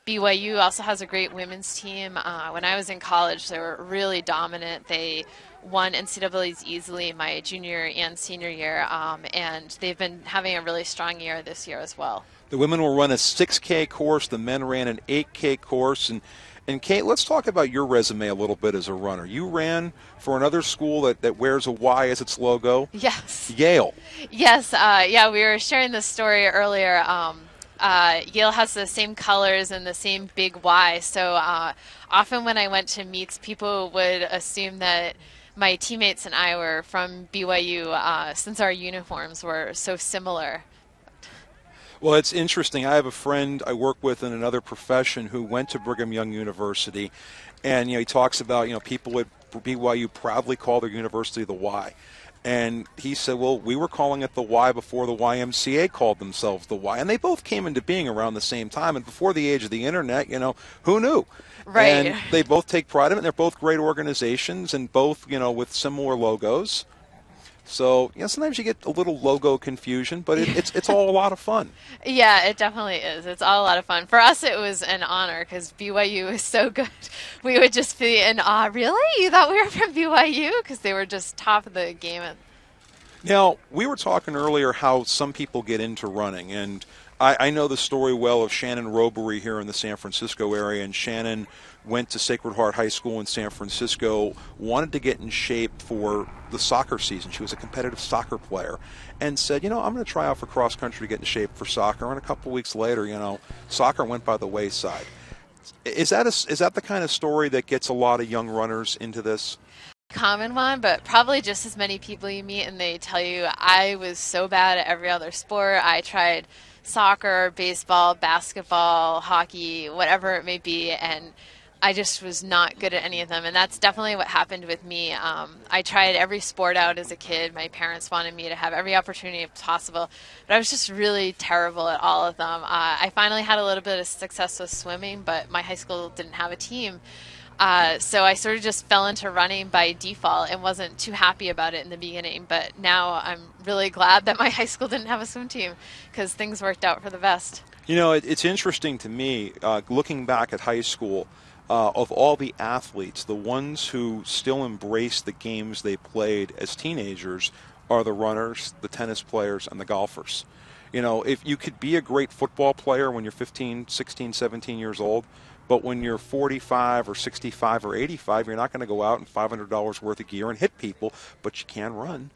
BYU also has a great women's team. When I was in college, they were really dominant. They won NCAAs easily my junior and senior year, and they've been having a really strong year this year as well. The women will run a 6K course. The men ran an 8K course. And Kate, let's talk about your resume a little bit as a runner. You ran for another school that wears a Y as its logo. Yes. Yale. Yes. Yeah, we were sharing this story earlier. Yale has the same colors and the same big Y. So often when I went to meets, people would assume that my teammates and I were from BYU since our uniforms were so similar. Well, it's interesting. I have a friend I work with in another profession who went to Brigham Young University, and he talks about people at BYU proudly call their university the Y. And he said, well, we were calling it the Y before the YMCA called themselves the Y. And they both came into being around the same time. And before the age of the internet, who knew? Right. And they both take pride in it. They're both great organizations and both, with similar logos. So, sometimes you get a little logo confusion, but it's all a lot of fun. Yeah, it definitely is. It's all a lot of fun. For us, it was an honor because BYU is so good. We would just be in awe. Really? You thought we were from BYU? Because they were just top of the game. Now, we were talking earlier how some people get into running, and I know the story well of Shannon Robery here in the San Francisco area, and Shannon went to Sacred Heart High School in San Francisco, wanted to get in shape for the soccer season. She was a competitive soccer player and said, I'm going to try out for cross country to get in shape for soccer. And a couple weeks later, soccer went by the wayside. Is that the kind of story that gets a lot of young runners into this? common one, but probably just as many people you meet and they tell you, I was so bad at every other sport. I tried soccer, baseball, basketball, hockey, whatever it may be, and I just was not good at any of them. And that's definitely what happened with me. I tried every sport out as a kid. My parents wanted me to have every opportunity possible, but I was just really terrible at all of them. I finally had a little bit of success with swimming, but my high school didn't have a team. So I sort of just fell into running by default and wasn't too happy about it in the beginning. But now I'm really glad that my high school didn't have a swim team because things worked out for the best. You know, it's interesting to me, looking back at high school, of all the athletes, the ones who still embrace the games they played as teenagers are the runners, the tennis players, and the golfers. You know, if you could be a great football player when you're 15, 16, 17 years old, but when you're 45 or 65 or 85, you're not going to go out and $500 worth of gear and hit people, but you can run.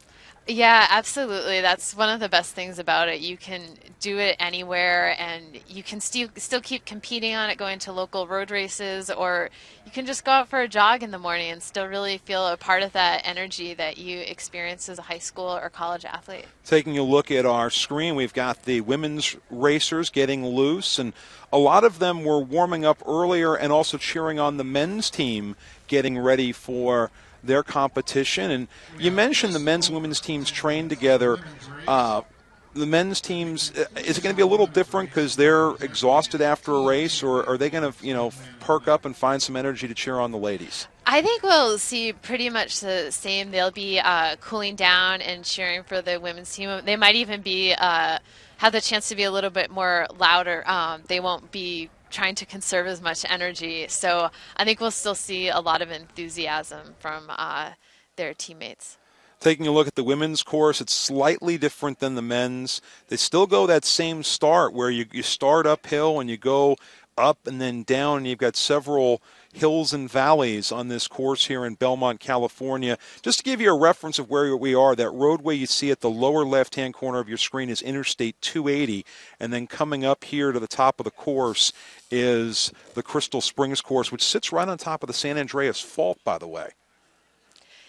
Yeah, absolutely. That's one of the best things about it. You can do it anywhere, and you can still keep competing on it, going to local road races, or you can just go out for a jog in the morning and still really feel a part of that energy that you experience as a high school or college athlete. Taking a look at our screen, we've got the women's racers getting loose, and a lot of them were warming up earlier and also cheering on the men's team getting ready for their competition. And you mentioned the men's and women's teams train together. The men's teams, is it going to be a little different because they're exhausted after a race, or are they going to, perk up and find some energy to cheer on the ladies? I think we'll see pretty much the same. They'll be cooling down and cheering for the women's team. They might even be have the chance to be a little bit more louder. They won't be trying to conserve as much energy. So I think we'll still see a lot of enthusiasm from their teammates. Taking a look at the women's course, it's slightly different than the men's. They still go that same start where you start uphill and you go up and then down, and you've got several hills and valleys on this course here in Belmont, California. Just to give you a reference of where we are, that roadway you see at the lower left-hand corner of your screen is Interstate 280, and then coming up here to the top of the course is the Crystal Springs course, which sits right on top of the San Andreas Fault, by the way.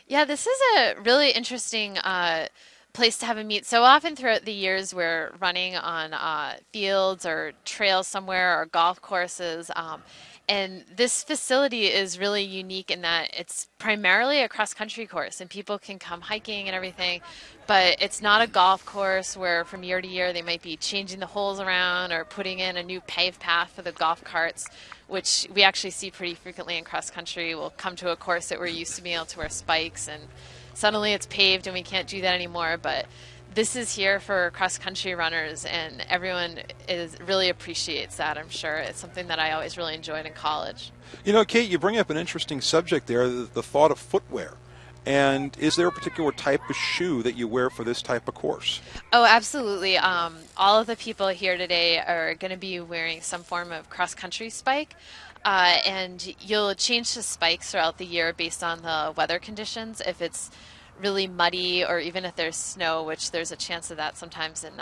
Yeah, this is a really interesting place to have a meet. So often throughout the years we're running on fields or trails somewhere or golf courses. And this facility is really unique in that it's primarily a cross-country course, and people can come hiking and everything, but it's not a golf course where from year to year they might be changing the holes around or putting in a new paved path for the golf carts, which we actually see pretty frequently in cross-country. We'll come to a course that we're used to being able to wear spikes, and suddenly it's paved and we can't do that anymore. But this is here for cross-country runners, and everyone really appreciates that, I'm sure. It's something that I always really enjoyed in college. You know, Kate, you bring up an interesting subject there, the thought of footwear. And is there a particular type of shoe that you wear for this type of course? Oh, absolutely. All of the people here today are going to be wearing some form of cross-country spike. And you'll change the spikes throughout the year based on the weather conditions. If it's really muddy, or even if there's snow, which there's a chance of that sometimes in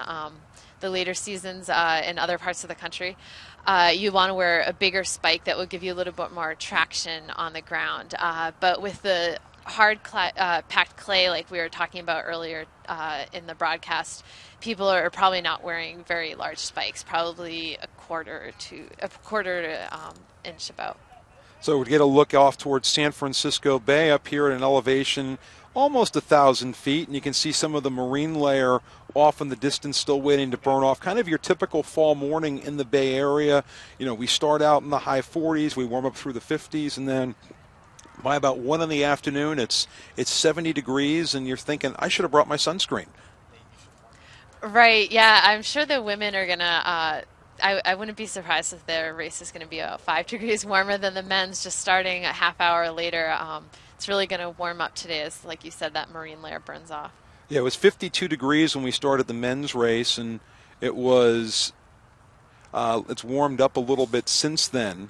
the later seasons in other parts of the country, you want to wear a bigger spike that will give you a little bit more traction on the ground. But with the hard packed clay like we were talking about earlier in the broadcast, people are probably not wearing very large spikes, probably a quarter to inch about. So we get a look off towards San Francisco Bay up here at an elevation almost 1,000 feet, and you can see some of the marine layer off in the distance still waiting to burn off. Kind of your typical fall morning in the Bay Area. You know, we start out in the high 40s, we warm up through the 50s, and then by about 1 in the afternoon, it's 70 degrees, and you're thinking, I should have brought my sunscreen. Right, yeah, I'm sure the women are going to, I wouldn't be surprised if their race is going to be about 5 degrees warmer than the men's, just starting a half hour later. It's really going to warm up today as, like you said, that marine layer burns off. Yeah, it was 52 degrees when we started the men's race, and it was, it's warmed up a little bit since then.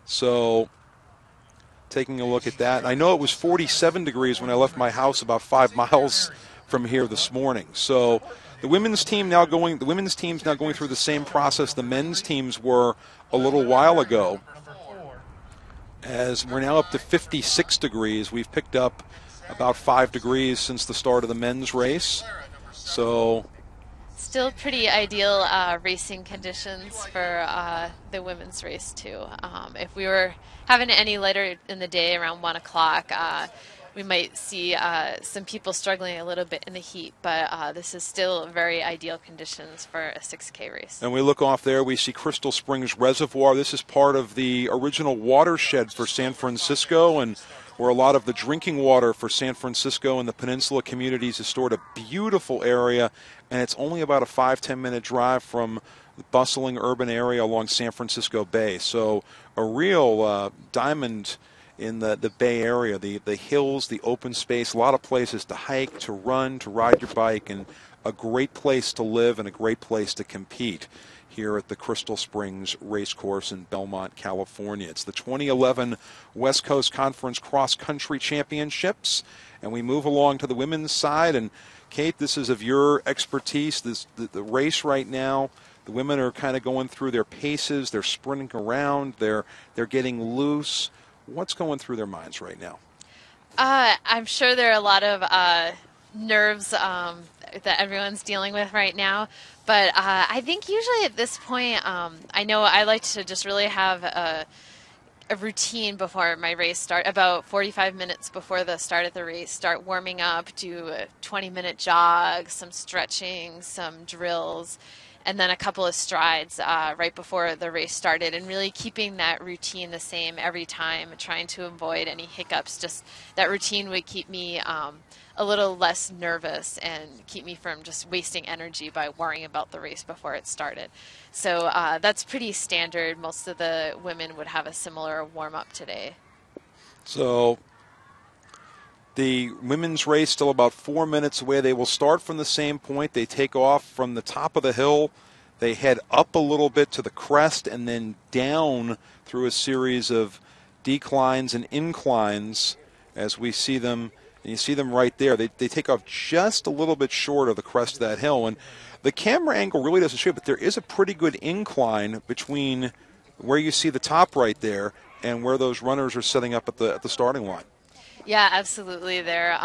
So taking a look at that. I know it was 47 degrees when I left my house about 5 miles from here this morning. So the women's team's now going through the same process the men's teams were a little while ago. as we're now up to 56 degrees. We've picked up about 5 degrees since the start of the men's race. So still pretty ideal racing conditions for the women's race too. If we were having it any later in the day, around 1 o'clock, we might see some people struggling a little bit in the heat, but this is still very ideal conditions for a 6K race. And we look off there, we see Crystal Springs Reservoir. This is part of the original watershed for San Francisco, and where a lot of the drinking water for San Francisco and the peninsula communities is stored. A beautiful area, and it's only about a 5-10 minute drive from the bustling urban area along San Francisco Bay. So a real diamond in the Bay Area, the hills, the open space, a lot of places to hike, to run, to ride your bike, and a great place to live and a great place to compete here at the Crystal Springs Racecourse in Belmont, California. It's the 2011 West Coast Conference Cross Country Championships, and we move along to the women's side. And Kate, this is of your expertise. The race right now, the women are kind of going through their paces, they're sprinting around, they're getting loose. What's going through their minds right now? I'm sure there are a lot of nerves that everyone's dealing with right now. But I think usually at this point, I know I like to just really have a routine before my race start, about 45 minutes before the start of the race, start warming up, do a 20-minute jog, some stretching, some drills, and then a couple of strides right before the race started, and really keeping that routine the same every time, trying to avoid any hiccups. Just that routine would keep me a little less nervous and keep me from just wasting energy by worrying about the race before it started. So that's pretty standard. Most of the women would have a similar warm-up today. So the women's race still about 4 minutes away. They will start from the same point. They take off from the top of the hill. They head up a little bit to the crest and then down through a series of declines and inclines as we see them. And you see them right there. They take off just a little bit short of the crest of that hill. And the camera angle really doesn't show it, but there is a pretty good incline between where you see the top right there and where those runners are setting up at the starting line. Yeah, absolutely. There,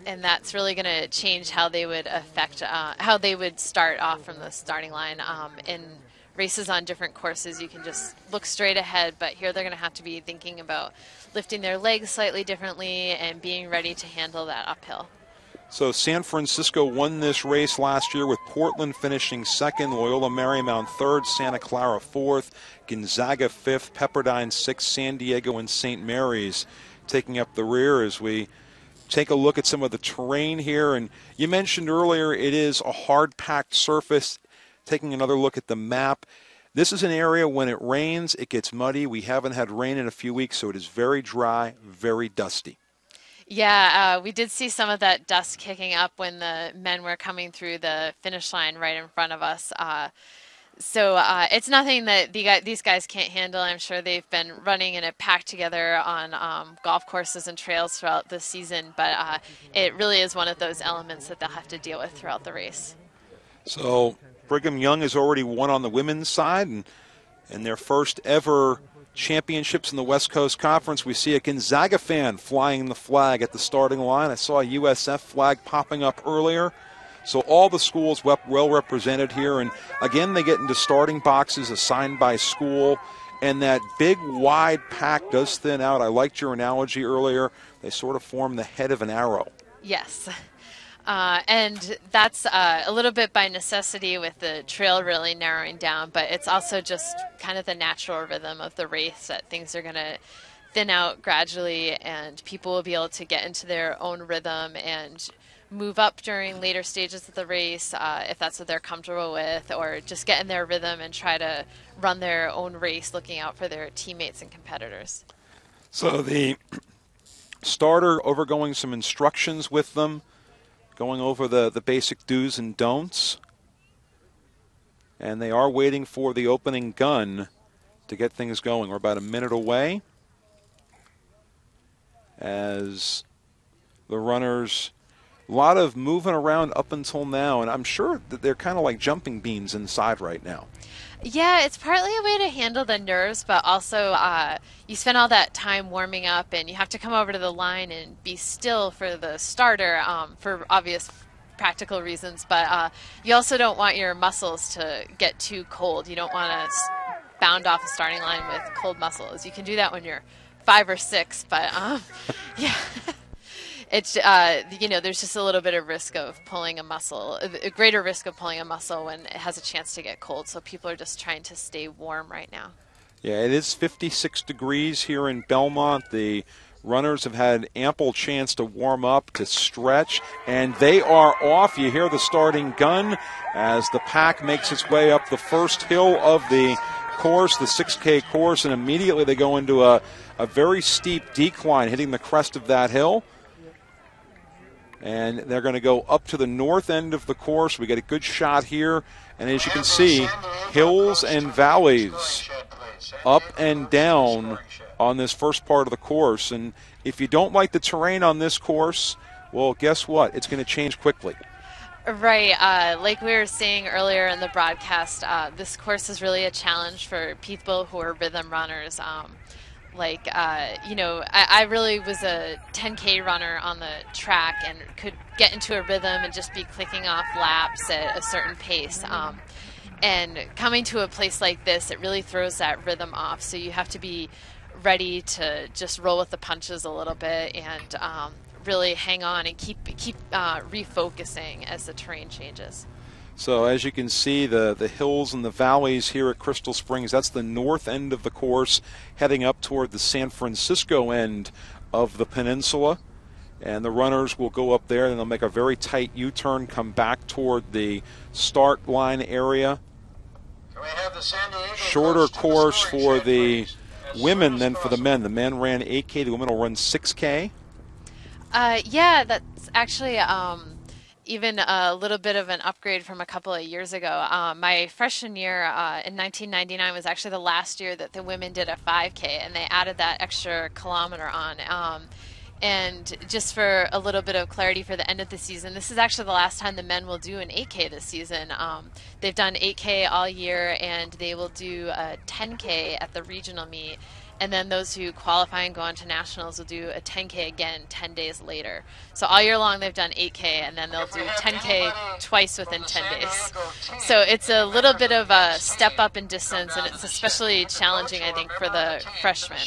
and that's really going to change how they would affect how they would start off from the starting line. In races on different courses, you can just look straight ahead, but here they're going to have to be thinking about lifting their legs slightly differently and being ready to handle that uphill. So San Francisco won this race last year with Portland finishing second, Loyola Marymount third, Santa Clara fourth, Gonzaga fifth, Pepperdine sixth, San Diego and St. Mary's taking up the rear as we take a look at some of the terrain here. And you mentioned earlier it is a hard-packed surface. Taking another look at the map, this is an area when it rains, it gets muddy. We haven't had rain in a few weeks, so it is very dry, very dusty. Yeah, we did see some of that dust kicking up when the men were coming through the finish line right in front of us. So it's nothing that these guys can't handle. I'm sure they've been running in a pack together on golf courses and trails throughout the season, but it really is one of those elements that they'll have to deal with throughout the race. So Brigham Young has already won on the women's side, and in their first ever championships in the West Coast Conference, we see a Gonzaga fan flying the flag at the starting line. I saw a USF flag popping up earlier. So all the schools well represented here, and again they get into starting boxes assigned by school, and that big wide pack does thin out. I liked your analogy earlier. They sort of form the head of an arrow. Yes. And that's a little bit by necessity with the trail really narrowing down, but it's also just kind of the natural rhythm of the race that things are going to thin out gradually, and people will be able to get into their own rhythm and move up during later stages of the race if that's what they're comfortable with, or just get in their rhythm and try to run their own race looking out for their teammates and competitors. So the starter overgoing some instructions with them, going over the basic do's and don'ts, and they are waiting for the opening gun to get things going. We're about a minute away as the runners, a lot of moving around up until now, and I'm sure that they're kind of like jumping beans inside right now. Yeah, it's partly a way to handle the nerves, but also you spend all that time warming up and you have to come over to the line and be still for the starter for obvious practical reasons. But you also don't want your muscles to get too cold. You don't want to bound off the starting line with cold muscles. You can do that when you're 5 or 6, but yeah. It's there's just a little bit of risk of pulling a muscle, a greater risk of pulling a muscle when it has a chance to get cold. So people are just trying to stay warm right now. Yeah, it is 56 degrees here in Belmont. The runners have had ample chance to warm up, to stretch, and they are off. You hear the starting gun as the pack makes its way up the first hill of the course, the 6K course, and immediately they go into a very steep decline, hitting the crest of that hill. And they're going to go up to the north end of the course. We get a good shot here. And as you can see, hills and valleys up and down on this first part of the course. And if you don't like the terrain on this course, well, guess what? It's going to change quickly. Right. Like we were saying earlier in the broadcast, this course is really a challenge for people who are rhythm runners. I really was a 10K runner on the track and could get into a rhythm and just be clicking off laps at a certain pace. And coming to a place like this, it really throws that rhythm off. So you have to be ready to just roll with the punches a little bit and really hang on and keep refocusing as the terrain changes. So as you can see, the hills and the valleys here at Crystal Springs, that's the north end of the course, heading up toward the San Francisco end of the peninsula. And the runners will go up there, and they'll make a very tight U-turn, come back toward the start line area. Shorter course for the women than for the men. The men ran 8K, the women will run 6K. Yeah, that's actually even a little bit of an upgrade from a couple of years ago. My freshman year in 1999 was actually the last year that the women did a 5K, and they added that extra kilometer on. And just for a little bit of clarity for the end of the season, this is actually the last time the men will do an 8K this season. They've done 8K all year, and they will do a 10K at the regional meet. And then those who qualify and go on to nationals will do a 10K again 10 days later. So all year long they've done 8K, and then they'll do 10K twice within 10 days. So it's a little bit of a step up in distance, and it's especially challenging, I think, for the freshmen.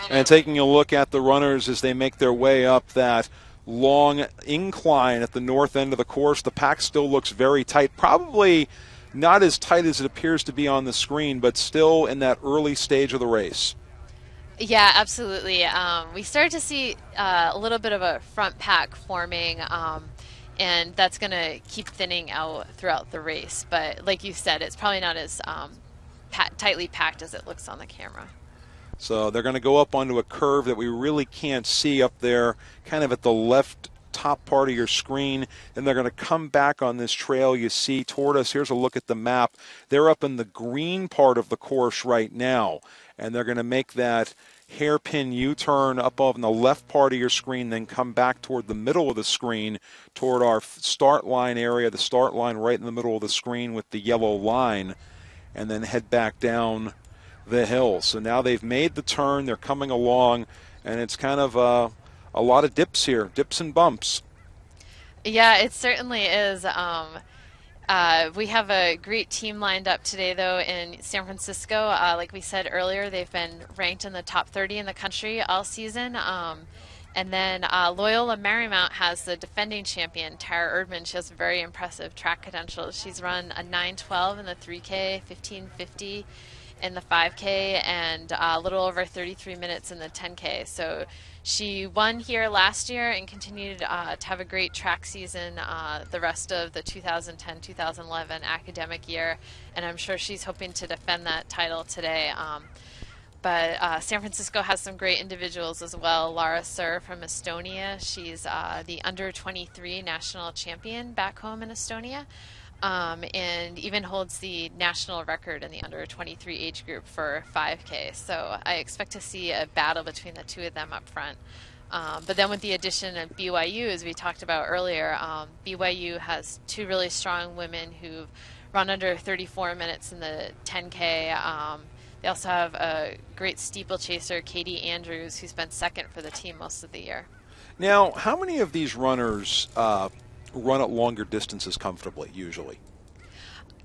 And taking a look at the runners as they make their way up that long incline at the north end of the course, the pack still looks very tight. Probably not as tight as it appears to be on the screen, but still in that early stage of the race. Yeah, absolutely. We started to see a little bit of a front pack forming, and that's going to keep thinning out throughout the race. But like you said, it's probably not as tightly packed as it looks on the camera. So they're going to go up onto a curve that we really can't see up there, kind of at the left top part of your screen. Then they're going to come back on this trail you see toward us. Here's a look at the map. They're up in the green part of the course right now, and they're going to make that hairpin U-turn up on the left part of your screen, then come back toward the middle of the screen, toward our start line area, the start line right in the middle of the screen with the yellow line, and then head back down the hill. So now they've made the turn, they're coming along, and it's kind of a lot of dips here, dips and bumps. Yeah, it certainly is. We have a great team lined up today, though, in San Francisco. Like we said earlier, they've been ranked in the top 30 in the country all season. And then Loyola Marymount has the defending champion, Tara Erdman. She has very impressive track credentials. She's run a 9:12 in the 3K, 15:50 in the 5K, and a little over 33 minutes in the 10K. So she won here last year and continued to have a great track season the rest of the 2010-2011 academic year, and I'm sure she's hoping to defend that title today. But San Francisco has some great individuals as well. Lara Sur from Estonia, she's the under-23 national champion back home in Estonia. And even holds the national record in the under-23 age group for 5K. So I expect to see a battle between the two of them up front. But then with the addition of BYU, as we talked about earlier, BYU has two really strong women who've run under 34 minutes in the 10K. They also have a great steeplechaser, Katie Andrews, who's been second for the team most of the year. Now, how many of these runners run at longer distances comfortably, usually?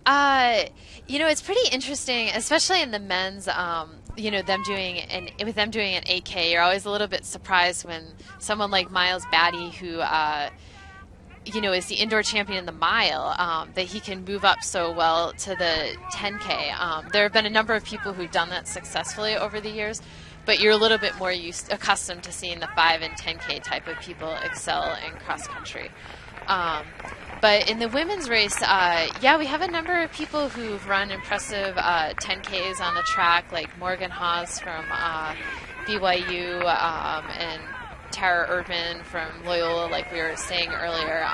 You know, it's pretty interesting, especially in the men's. You know, with them doing an 8K, you're always a little bit surprised when someone like Miles Batty, who you know, is the indoor champion in the mile, that he can move up so well to the 10K. There have been a number of people who've done that successfully over the years, but you're a little bit more accustomed to seeing the 5 and 10K type of people excel in cross country. But in the women's race, yeah, we have a number of people who've run impressive 10Ks on the track, like Morgan Haas from BYU and Tara Erdman from Loyola, like we were saying earlier.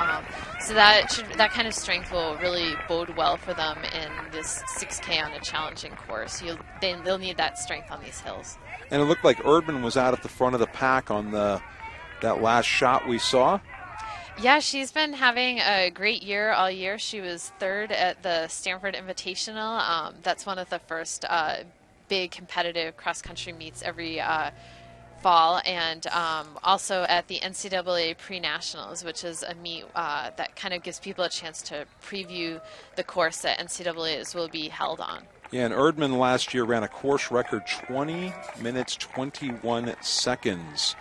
So that kind of strength will really bode well for them in this 6K on a challenging course. They'll need that strength on these hills. And it looked like Erdman was out at the front of the pack on that last shot we saw. Yeah, she's been having a great year all year. She was third at the Stanford Invitational. That's one of the first big competitive cross-country meets every fall, and also at the NCAA Pre-Nationals, which is a meet that kind of gives people a chance to preview the course that NCAAs will be held on. Yeah, and Erdman last year ran a course record 20 minutes, 21 seconds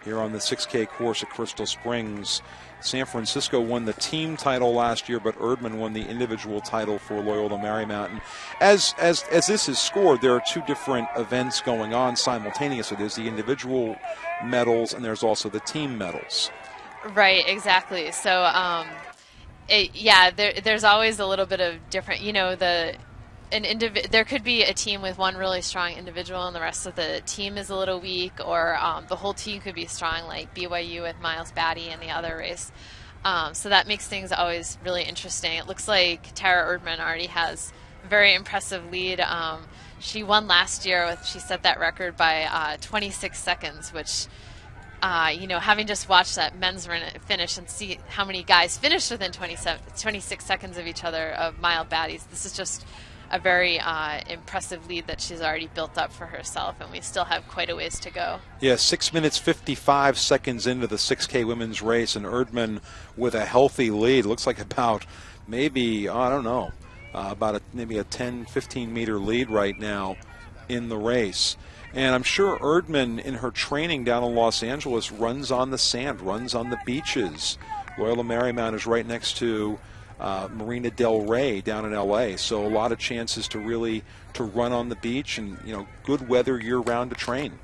here on the 6K course at Crystal Springs. San Francisco won the team title last year, but Erdman won the individual title for Loyola Marymount. And as this is scored, there are two different events going on simultaneously. There's the individual medals, and there's also the team medals. Right, exactly. So, yeah, there's always a little bit of different, you know, there could be a team with one really strong individual and the rest of the team is a little weak, or the whole team could be strong, like BYU with Miles Batty in the other race. So that makes things always really interesting. It looks like Tara Erdman already has a very impressive lead. She won last year. She set that record by 26 seconds, which, you know, having just watched that men's finish and see how many guys finished within 26 seconds of each other, of Miles Batty's, this is just a very impressive lead that she's already built up for herself, and we still have quite a ways to go. Yeah, 6 minutes 55 seconds into the 6K women's race, and Erdman with a healthy lead. Looks like about maybe, I don't know, maybe a 10, 15 meter lead right now in the race. And I'm sure Erdman, in her training down in Los Angeles, runs on the sand, runs on the beaches. Loyola Marymount is right next to Marina Del Rey down in LA, so a lot of chances to run on the beach, and, you know, good weather year-round to train.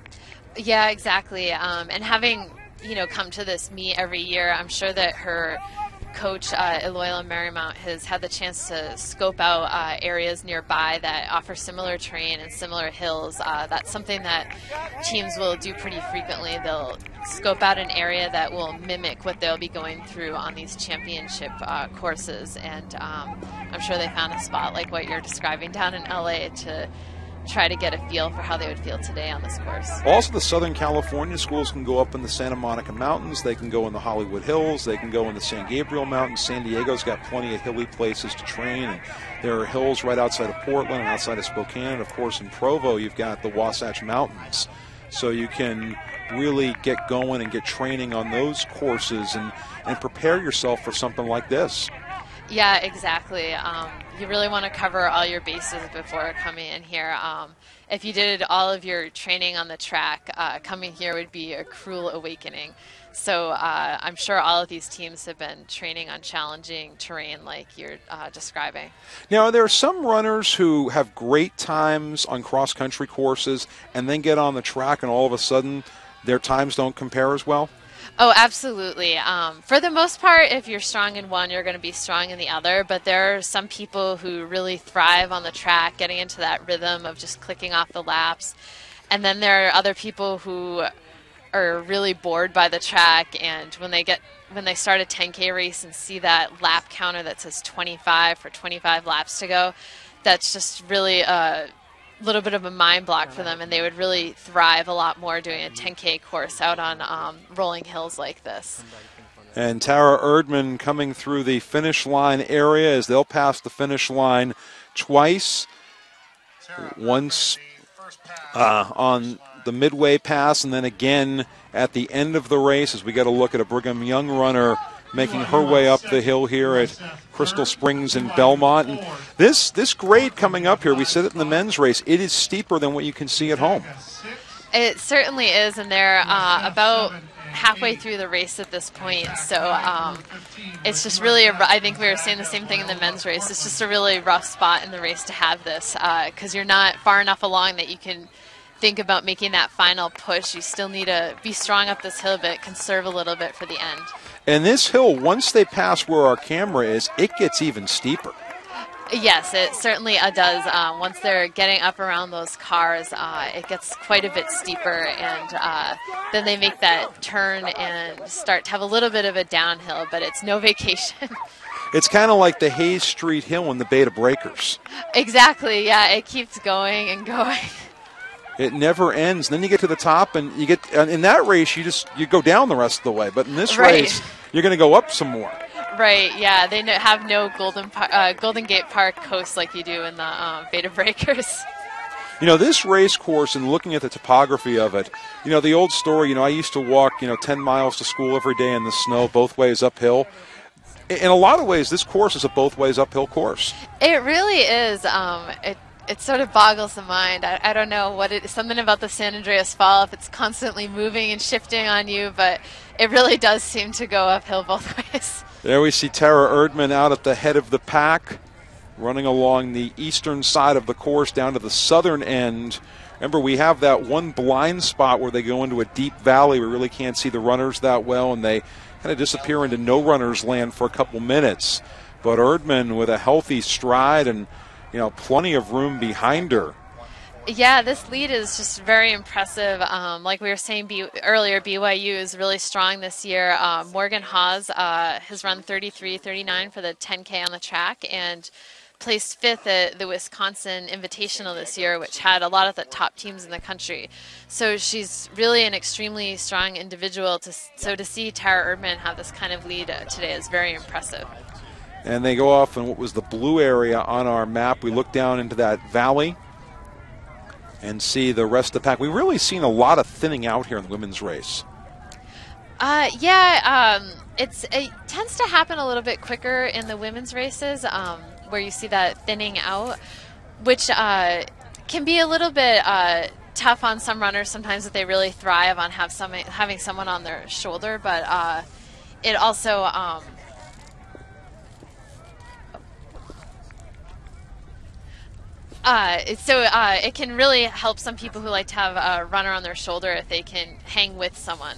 Yeah, exactly. And having, you know, come to this meet every year, I'm sure that her coach at Loyola Marymount has had the chance to scope out areas nearby that offer similar terrain and similar hills. That's something that teams will do pretty frequently. They'll scope out an area that will mimic what they'll be going through on these championship courses, and I'm sure they found a spot like what you're describing down in LA to try to get a feel for how they would feel today on this course. Also, the Southern California schools can go up in the Santa Monica Mountains, they can go in the Hollywood Hills, they can go in the San Gabriel Mountains. San Diego's got plenty of hilly places to train, and there are hills right outside of Portland and outside of Spokane, and of course in Provo you've got the Wasatch Mountains. So you can really get going and get training on those courses and prepare yourself for something like this. Yeah, exactly. You really want to cover all your bases before coming in here. If you did all of your training on the track, coming here would be a cruel awakening. So I'm sure all of these teams have been training on challenging terrain like you're describing. Now, there are some runners who have great times on cross-country courses and then get on the track and all of a sudden their times don't compare as well. Oh, absolutely. For the most part, if you're strong in one, you're going to be strong in the other. But there are some people who really thrive on the track, getting into that rhythm of just clicking off the laps. And then there are other people who are really bored by the track, and when they start a 10K race and see that lap counter that says 25 for 25 laps to go, that's just really a little bit of a mind block for them, and they would really thrive a lot more doing a 10K course out on rolling hills like this. And Tara Erdman coming through the finish line area as they'll pass the finish line twice. Once on the midway pass and then again at the end of the race as we get a look at a Brigham Young runner making her way up the hill here at Crystal Springs in Belmont. And this grade coming up here, we said it in the men's race, it is steeper than what you can see at home. It certainly is, and they're about halfway through the race at this point, so it's just really I think we were saying the same thing in the men's race. It's just a really rough spot in the race to have this because you're not far enough along that you can think about making that final push. You still need to be strong up this hill, but conserve a little bit for the end. And this hill, once they pass where our camera is, it gets even steeper. Yes, it certainly does. Once they're getting up around those cars, it gets quite a bit steeper, and then they make that turn and start to have a little bit of a downhill, but it's no vacation. It's kind of like the Hayes Street Hill in the Beta Breakers. Exactly, yeah, it keeps going and going. It never ends. And then you get to the top, and you get in that race, you go down the rest of the way. But in this race, you're going to go up some more. Right, yeah. They have no Golden Gate Park coast like you do in the Beta Breakers. You know, this race course, and looking at the topography of it, you know, the old story, you know, I used to walk, 10 miles to school every day in the snow, both ways uphill. In a lot of ways, this course is a both ways uphill course. It really is. It sort of boggles the mind. I don't know what it is, something about the San Andreas Fall, if it's constantly moving and shifting on you, but it really does seem to go uphill both ways. There we see Tara Erdman out at the head of the pack, running along the eastern side of the course down to the southern end. Remember, we have that one blind spot where they go into a deep valley. We really can't see the runners that well, and they kind of disappear into no runner's land for a couple minutes. But Erdman with a healthy stride and, plenty of room behind her. Yeah, this lead is just very impressive. Like we were saying earlier, BYU is really strong this year. Morgan Haas has run 33:39 for the 10K on the track and placed 5th at the Wisconsin Invitational this year, which had a lot of the top teams in the country. So she's really an extremely strong individual. So to see Tara Erdman have this kind of lead today is very impressive. And they go off in what was the blue area on our map. We look down into that valley and see the rest of the pack. We've really seen a lot of thinning out here in the women's race. It tends to happen a little bit quicker in the women's races where you see that thinning out, which can be a little bit tough on some runners sometimes if they really thrive on having someone on their shoulder, but it also it can really help some people who like to have a runner on their shoulder if they can hang with someone.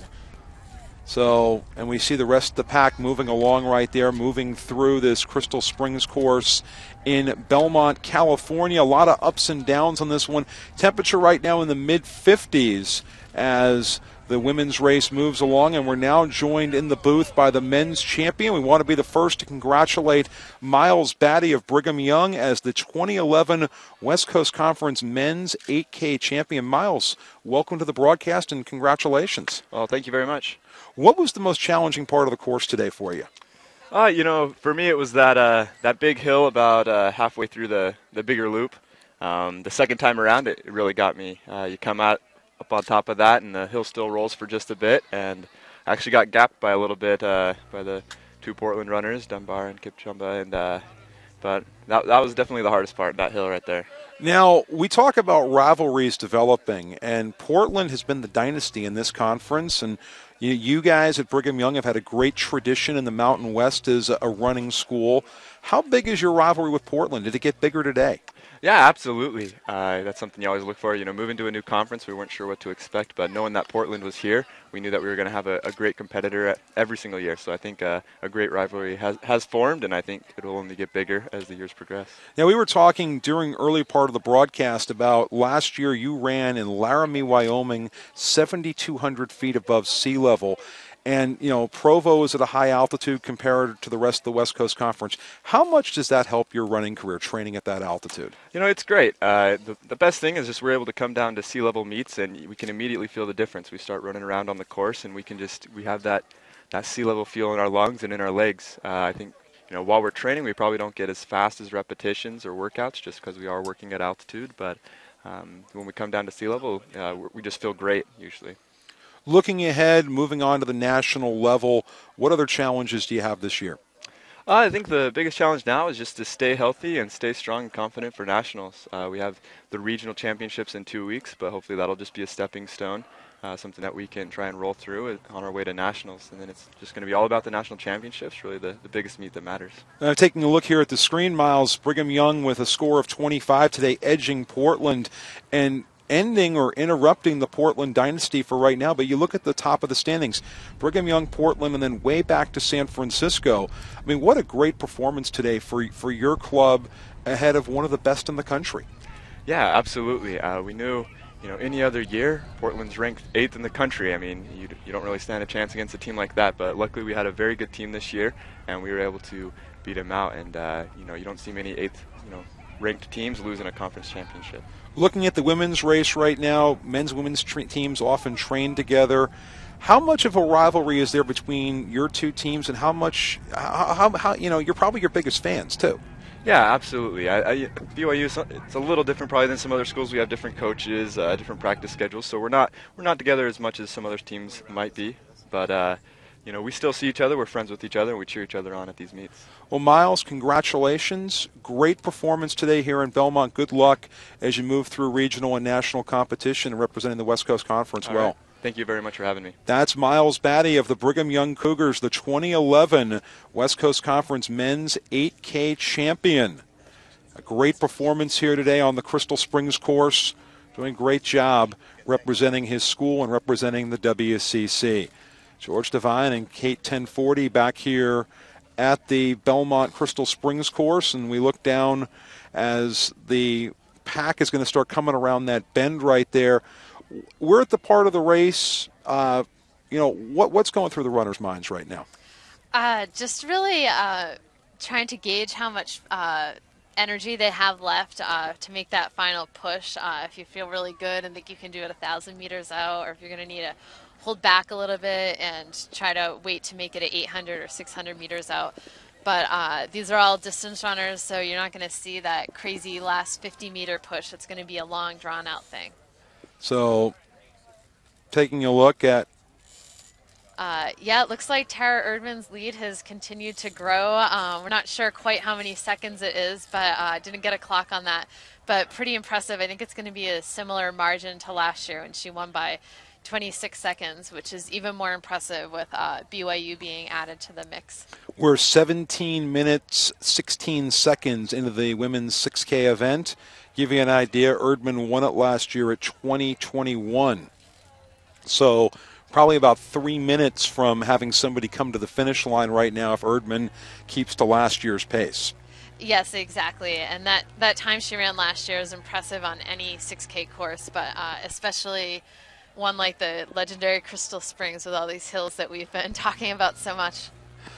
So, and we see the rest of the pack moving along right there, moving through this Crystal Springs course in Belmont, California. A lot of ups and downs on this one. Temperature right now in the mid-50s as the women's race moves along, and we're now joined in the booth by the men's champion. We want to be the first to congratulate Miles Batty of Brigham Young as the 2011 West Coast Conference men's 8K champion. Miles, welcome to the broadcast and congratulations. Well, thank you very much. What was the most challenging part of the course today for you? For me it was that big hill about halfway through the bigger loop. The second time around it really got me. You come out up on top of that, and the hill still rolls for just a bit, and I actually got gapped by a little bit by the two Portland runners, Dunbar and Kipchumba, and but that was definitely the hardest part, that hill right there. Now, we talk about rivalries developing, and Portland has been the dynasty in this conference, and you guys at Brigham Young have had a great tradition in the Mountain West as a running school. How big is your rivalry with Portland? Did it get bigger today? Yeah, absolutely. That's something you always look for. Moving to a new conference, we weren't sure what to expect, but knowing that Portland was here, we knew that we were going to have a great competitor every single year. So I think a great rivalry has formed, and I think it will only get bigger as the years progress. Now, we were talking during early part of the broadcast about last year you ran in Laramie, Wyoming, 7,200 feet above sea level. And, Provo is at a high altitude compared to the rest of the West Coast Conference. How much does that help your running career, training at that altitude? It's great. The best thing is just we're able to come down to sea level meets, and we can immediately feel the difference. We start running around on the course, and we have that that sea level feel in our lungs and in our legs. I think, while we're training, we probably don't get as fast as repetitions or workouts just because we are working at altitude. But when we come down to sea level, we just feel great usually. Looking ahead, moving on to the national level, what other challenges do you have this year? I think the biggest challenge now is just to stay healthy and stay strong and confident for nationals. We have the regional championships in 2 weeks, but hopefully that'll just be a stepping stone, something that we can try and roll through on our way to nationals. And then it's just going to be all about the national championships, really the biggest meet that matters. Taking a look here at the screen, Miles, Brigham Young with a score of 25 today, edging Portland and ending or interrupting the Portland dynasty for right now. But you look at the top of the standings, Brigham Young, Portland, and then way back to San Francisco. I mean, what a great performance today for your club ahead of one of the best in the country. Yeah, absolutely. We knew, any other year, Portland's ranked 8th in the country. I mean, you don't really stand a chance against a team like that. But luckily we had a very good team this year, and we were able to beat them out. And, you don't see many 8th, ranked teams losing a conference championship. Looking at the women's race right now, men's and women's teams often train together. How much of a rivalry is there between your two teams, and how you're probably your biggest fans too? Yeah, absolutely. BYU, it's a little different probably than some other schools. We have different coaches, different practice schedules, so we're not together as much as some other teams might be. But we still see each other. We're friends with each other, and we cheer each other on at these meets. Well, Miles, congratulations. Great performance today here in Belmont. Good luck as you move through regional and national competition and representing the West Coast Conference well. Right. Thank you very much for having me. That's Miles Batty of the Brigham Young Cougars, the 2011 West Coast Conference Men's 8K champion. A great performance here today on the Crystal Springs course. Doing a great job representing his school and representing the WCC. George Devine and Kate 1040 back here at the Belmont Crystal Springs course, and we look down as the pack is going to start coming around that bend right there. We're at the part of the race, what's going through the runners' minds right now? Just really trying to gauge how much energy they have left to make that final push. If you feel really good and think you can do it 1,000 meters out, or if you're going to need to hold back a little bit and try to wait to make it at 800 or 600 meters out. But these are all distance runners, so you're not going to see that crazy last 50-meter push. It's going to be a long, drawn-out thing. So taking a look at... it looks like Tara Erdman's lead has continued to grow. We're not sure quite how many seconds it is, but didn't get a clock on that. But pretty impressive. I think it's going to be a similar margin to last year when she won by 26 seconds, which is even more impressive with BYU being added to the mix. We're 17 minutes, 16 seconds into the women's 6K event. Give you an idea, Erdman won it last year at 20:21. So probably about 3 minutes from having somebody come to the finish line right now if Erdman keeps to last year's pace. Yes, exactly. And that time she ran last year is impressive on any 6K course, but especially one like the legendary Crystal Springs with all these hills that we've been talking about so much.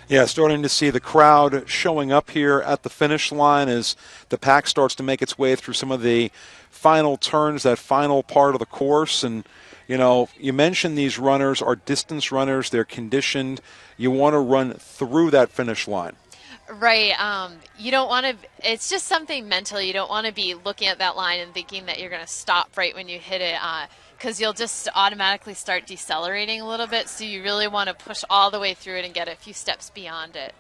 Yeah, starting to see the crowd showing up here at the finish line as the pack starts to make its way through some of the final turns, that final part of the course. And, you mentioned these runners are distance runners. They're conditioned. You want to run through that finish line. Right. You don't want to, it's just something mental. You don't want to be looking at that line and thinking that you're going to stop right when you hit it, because you'll just automatically start decelerating a little bit. So you really want to push all the way through it and get a few steps beyond it.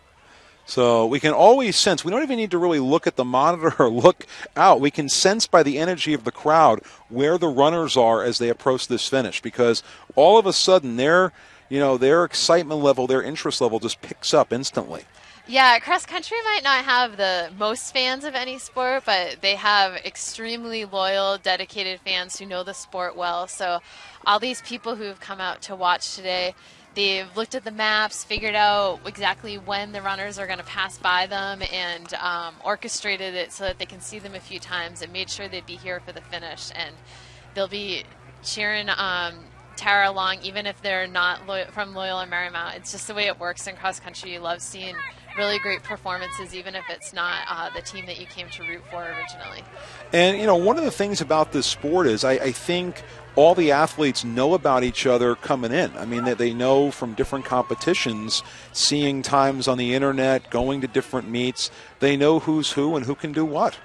So we can always sense, we don't even need to really look at the monitor or look out. We can sense by the energy of the crowd where the runners are as they approach this finish, because all of a sudden their excitement level, their interest level just picks up instantly. Yeah, cross country might not have the most fans of any sport, but they have extremely loyal, dedicated fans who know the sport well. So all these people who've come out to watch today, they've looked at the maps, figured out exactly when the runners are going to pass by them, and orchestrated it so that they can see them a few times and made sure they'd be here for the finish. And they'll be cheering Tara along, even if they're not from Loyola Marymount. It's just the way it works in cross country. You love seeing really great performances, even if it's not the team that you came to root for originally. And, you know, one of the things about this sport is I think all the athletes know about each other coming in. I mean, they know from different competitions, seeing times on the internet, going to different meets. They know who's who and who can do what.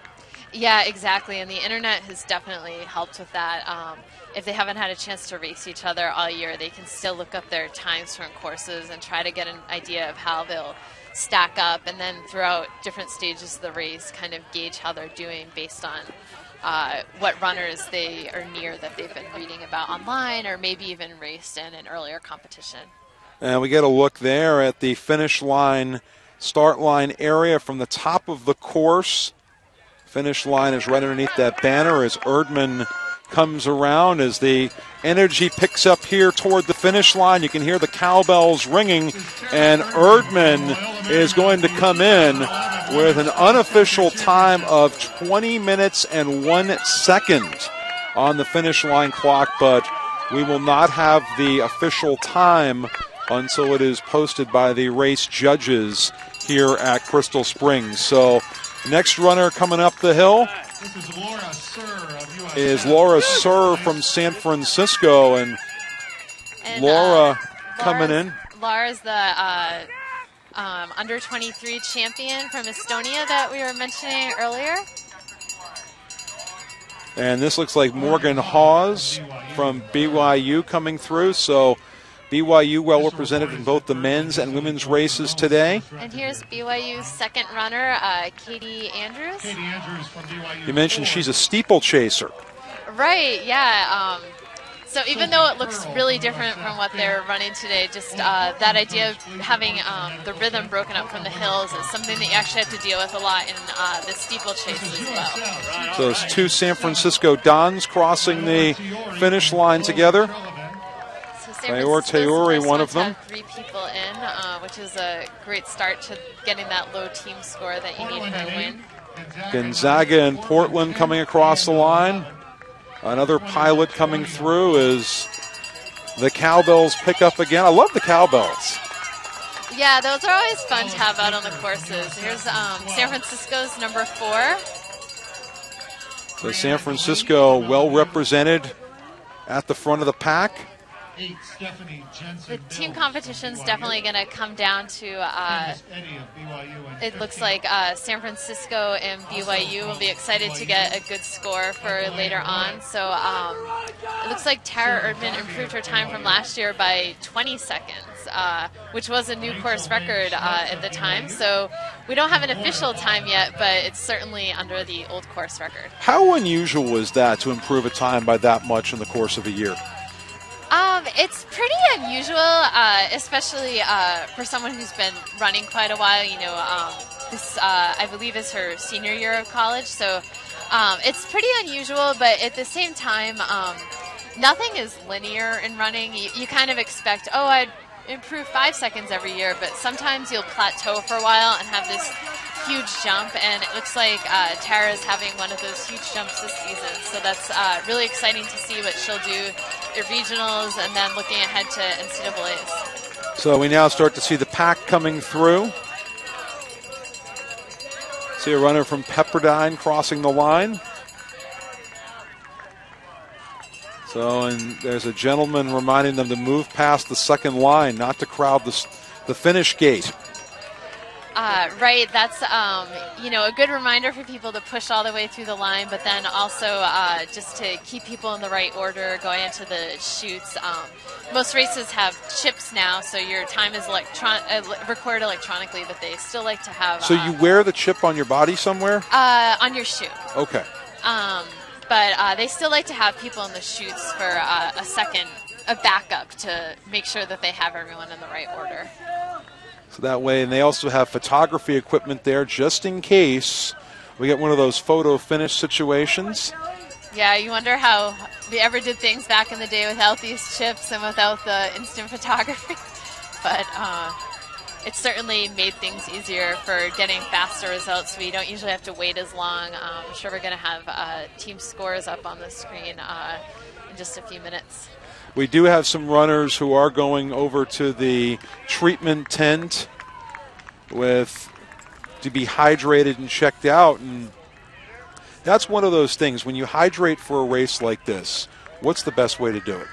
Yeah, exactly. And the internet has definitely helped with that. If they haven't had a chance to race each other all year, they can still look up their times from courses and try to get an idea of how they'll stack up, and then throughout different stages of the race kind of gauge how they're doing based on what runners they are near that they've been reading about online or maybe even raced in an earlier competition. And we get a look there at the finish line, start line area from the top of the course. Finish line is right underneath that banner as Erdman comes around. As the energy picks up here toward the finish line, you can hear the cowbells ringing, and Erdman is going to come in with an unofficial time of 20 minutes and 1 second on the finish line clock, but we will not have the official time until it is posted by the race judges here at Crystal Springs. So next runner coming up the hill is Laura Sir from San Francisco, and Laura coming in. Laura's the under 23 champion from Estonia that we were mentioning earlier. And this looks like Morgan Hawes from BYU coming through. So BYU well represented in both the men's and women's races today. And here's BYU's second runner, Katie Andrews. Katie Andrews from BYU. You mentioned she's a steeplechaser. Right, yeah. So even though it looks really different from what they're running today, just that idea of having the rhythm broken up from the hills is something that you actually have to deal with a lot in the steeplechase as well. So it's two San Francisco Dons crossing the finish line together. Mayor Teori, one of them. 3 people in, which is a great start to getting that low team score that you need for a win. Gonzaga and Portland coming across the line. Another pilot coming through as the cowbells pick up again. I love the cowbells. Yeah, those are always fun to have out on the courses. Here's San Francisco's number 4. So San Francisco well represented at the front of the pack. The team competition is definitely going to come down to, it looks like San Francisco and BYU will be excited to get a good score for later on. So it looks like Tara Erdman improved her time from last year by 20 seconds, which was a new course record at the time. So we don't have an official time yet, but it's certainly under the old course record. How unusual is that to improve a time by that much in the course of a year? It's pretty unusual, especially for someone who's been running quite a while. You know, this I believe is her senior year of college, so it's pretty unusual. But at the same time, nothing is linear in running. You kind of expect, oh, I'd improve 5 seconds every year, but sometimes you'll plateau for a while and have this huge jump, and it looks like Tara's having one of those huge jumps this season. So that's really exciting to see what she'll do at regionals and then looking ahead to NCAAs. So we now start to see the pack coming through. See a runner from Pepperdine crossing the line. So, and there's a gentleman reminding them to move past the second line, not to crowd the finish gate. Right, that's you know, a good reminder for people to push all the way through the line, but then also just to keep people in the right order going into the chutes. Most races have chips now, so your time is recorded electronically, but they still like to have. So you wear the chip on your body somewhere? On your shoe. Okay. But they still like to have people in the chutes for a backup to make sure that they have everyone in the right order. So that way, and they also have photography equipment there just in case we get one of those photo finish situations. Yeah, you wonder how we ever did things back in the day without these chips and without the instant photography. But it certainly made things easier for getting faster results. We don't usually have to wait as long. I'm sure we're going to have team scores up on the screen in just a few minutes. We do have some runners who are going over to the treatment tent to be hydrated and checked out. And that's one of those things. When you hydrate for a race like this, what's the best way to do it?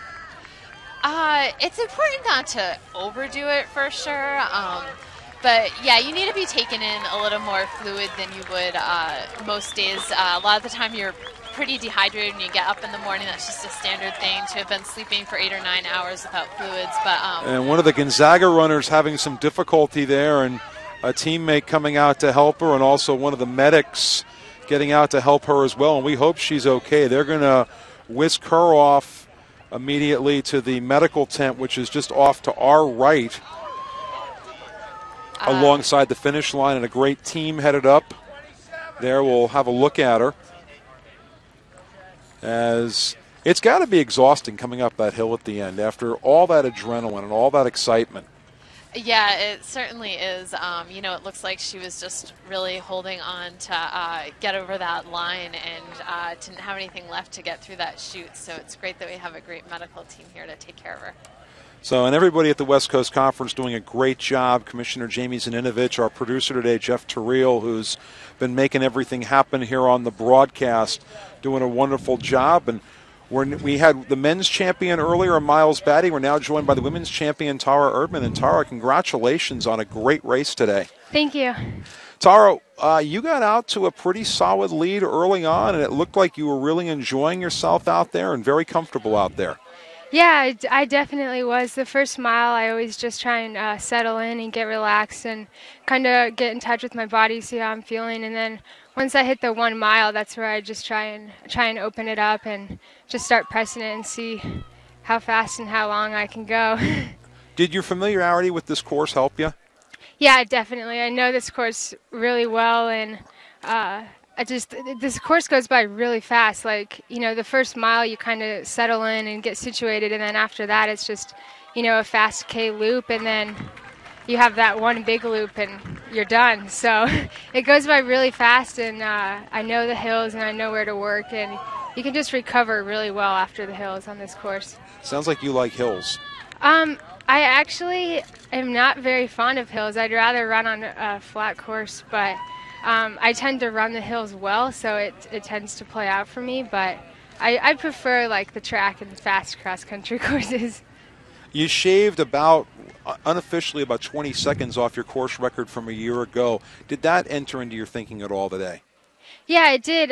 It's important not to overdo it for sure. But yeah, you need to be taking in a little more fluid than you would most days. A lot of the time you're pretty dehydrated when you get up in the morning. That's just a standard thing to have been sleeping for 8 or 9 hours without fluids. But and one of the Gonzaga runners having some difficulty there, and a teammate coming out to help her, and also one of the medics getting out to help her as well. And we hope she's okay. They're going to whisk her off immediately to the medical tent, which is just off to our right, alongside the finish line, and a great team headed up there. We'll have a look at her, as it's got to be exhausting coming up that hill at the end after all that adrenaline and all that excitement. Yeah, it certainly is. You know, it looks like she was just really holding on to get over that line and didn't have anything left to get through that chute. So it's great that we have a great medical team here to take care of her. So, and everybody at the West Coast Conference doing a great job. Commissioner Jamie Zaninovich, our producer today, Jeff Terrell, who's been making everything happen here on the broadcast, doing a wonderful job. And we had the men's champion earlier, Miles Batty. We're now joined by the women's champion, Tara Erdman. And Tara, congratulations on a great race today. Thank you. Tara, you got out to a pretty solid lead early on, and it looked like you were really enjoying yourself out there and very comfortable out there. Yeah, I definitely was. The first mile, I always just try and settle in and get relaxed and kind of get in touch with my body, see how I'm feeling. And then once I hit the 1 mile, that's where I just try and open it up and just start pressing it and see how fast and how long I can go. Did your familiarity with this course help you? Yeah, definitely. I know this course really well, and this course goes by really fast. Like, you know, the first mile you kind of settle in and get situated, and then after that it's just, you know, a fast K loop, and then you have that one big loop and you're done. So it goes by really fast, and I know the hills and I know where to work, and you can just recover really well after the hills on this course. Sounds like you like hills. I actually am not very fond of hills. I'd rather run on a flat course, but I tend to run the hills well, so it tends to play out for me. But I prefer like the track and fast cross-country courses. You shaved unofficially about 20 seconds off your course record from a year ago. Did that enter into your thinking at all today? Yeah, it did.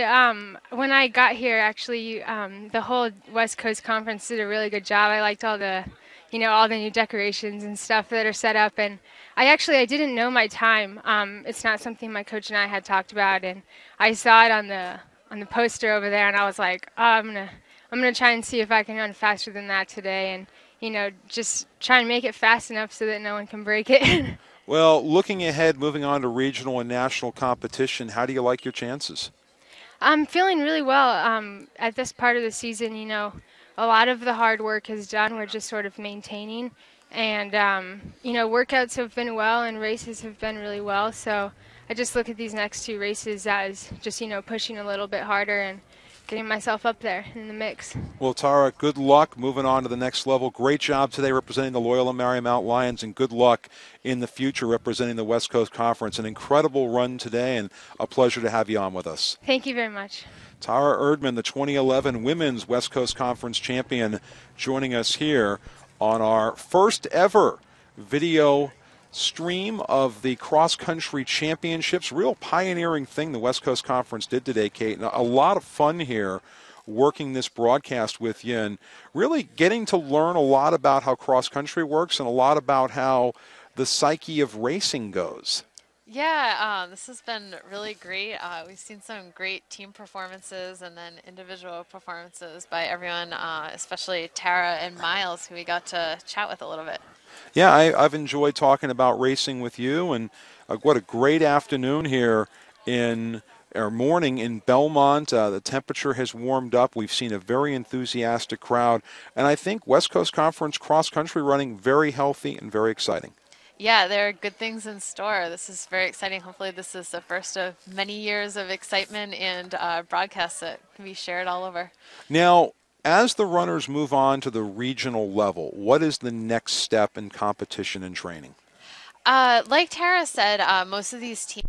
When I got here, actually, the whole West Coast Conference did a really good job. I liked all the new decorations and stuff that are set up, and I didn't know my time. It's not something my coach and I had talked about, and I saw it on the poster over there, and I was like, oh, I'm gonna try and see if I can run faster than that today, and just try and make it fast enough so that no one can break it. Well, looking ahead, moving on to regional and national competition, how do you like your chances? I'm feeling really well. At this part of the season, a lot of the hard work is done. We're just sort of maintaining. And, workouts have been well and races have been really well. So I just look at these next 2 races as just, pushing a little bit harder and getting myself up there in the mix. Well, Tara, good luck moving on to the next level. Great job today representing the Loyola Marymount Lions, and good luck in the future representing the West Coast Conference. An incredible run today, and a pleasure to have you on with us. Thank you very much. Tara Erdman, the 2011 Women's West Coast Conference champion, joining us here on our first ever video stream of the Cross Country Championships. Real pioneering thing the West Coast Conference did today, Kate. And a lot of fun here working this broadcast with you and really getting to learn a lot about how cross country works and a lot about how the psyche of racing goes. Yeah, this has been really great. We've seen some great team performances and then individual performances by everyone, especially Tara and Miles, who we got to chat with a little bit. Yeah, I've enjoyed talking about racing with you, and what a great afternoon here morning in Belmont. The temperature has warmed up. We've seen a very enthusiastic crowd, and I think West Coast Conference cross-country running very healthy and very exciting. Yeah, there are good things in store. This is very exciting. Hopefully this is the first of many years of excitement and broadcasts that can be shared all over. Now, As the runners move on to the regional level, what is the next step in competition and training? Like Tara said, most of these teams,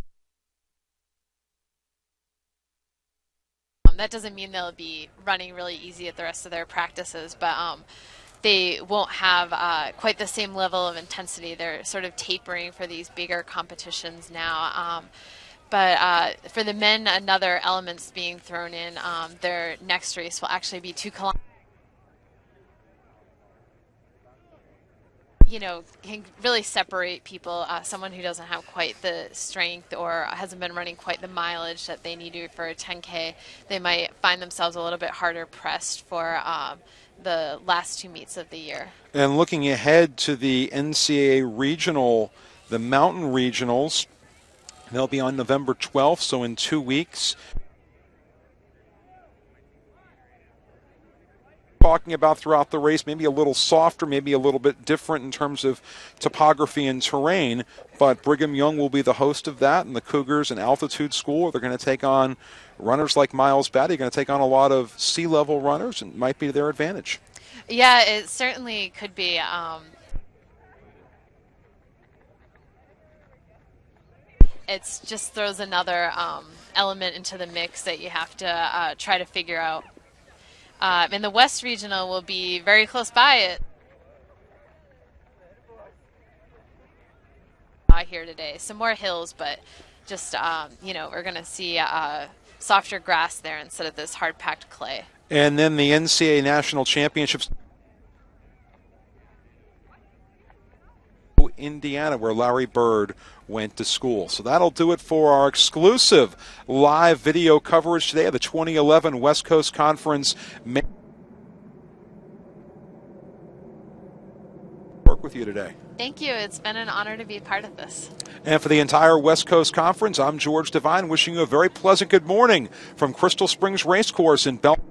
that doesn't mean they'll be running really easy at the rest of their practices, but they won't have quite the same level of intensity. They're sort of tapering for these bigger competitions now. But for the men, another element's being thrown in. Their next race will actually be 2 kilometers. You know, can really separate people. Someone who doesn't have quite the strength or hasn't been running quite the mileage that they need to for a 10K, they might find themselves a little bit harder pressed for the last 2 meets of the year. And looking ahead to the NCAA regional, the mountain regionals, they'll be on November 12th, so in 2 weeks. Talking about throughout the race, maybe a little softer, maybe a little bit different in terms of topography and terrain, but Brigham Young will be the host of that, and the Cougars and Altitude School, they're going to take on runners like Miles Batty, going to take on a lot of sea-level runners, and it might be to their advantage. Yeah, it certainly could be. It just throws another element into the mix that you have to try to figure out. And the West Regional will be very close by it here today. Some more hills, but just, you know, we're going to see softer grass there instead of this hard-packed clay. And then the NCAA National Championships, Indiana, where Larry Bird went to school. So that'll do it for our exclusive live video coverage today of the 2011 West Coast Conference. Work with you today. Thank you. It's been an honor to be a part of this. And for the entire West Coast Conference, I'm George Devine, wishing you a very pleasant good morning from Crystal Springs Racecourse in Belmont.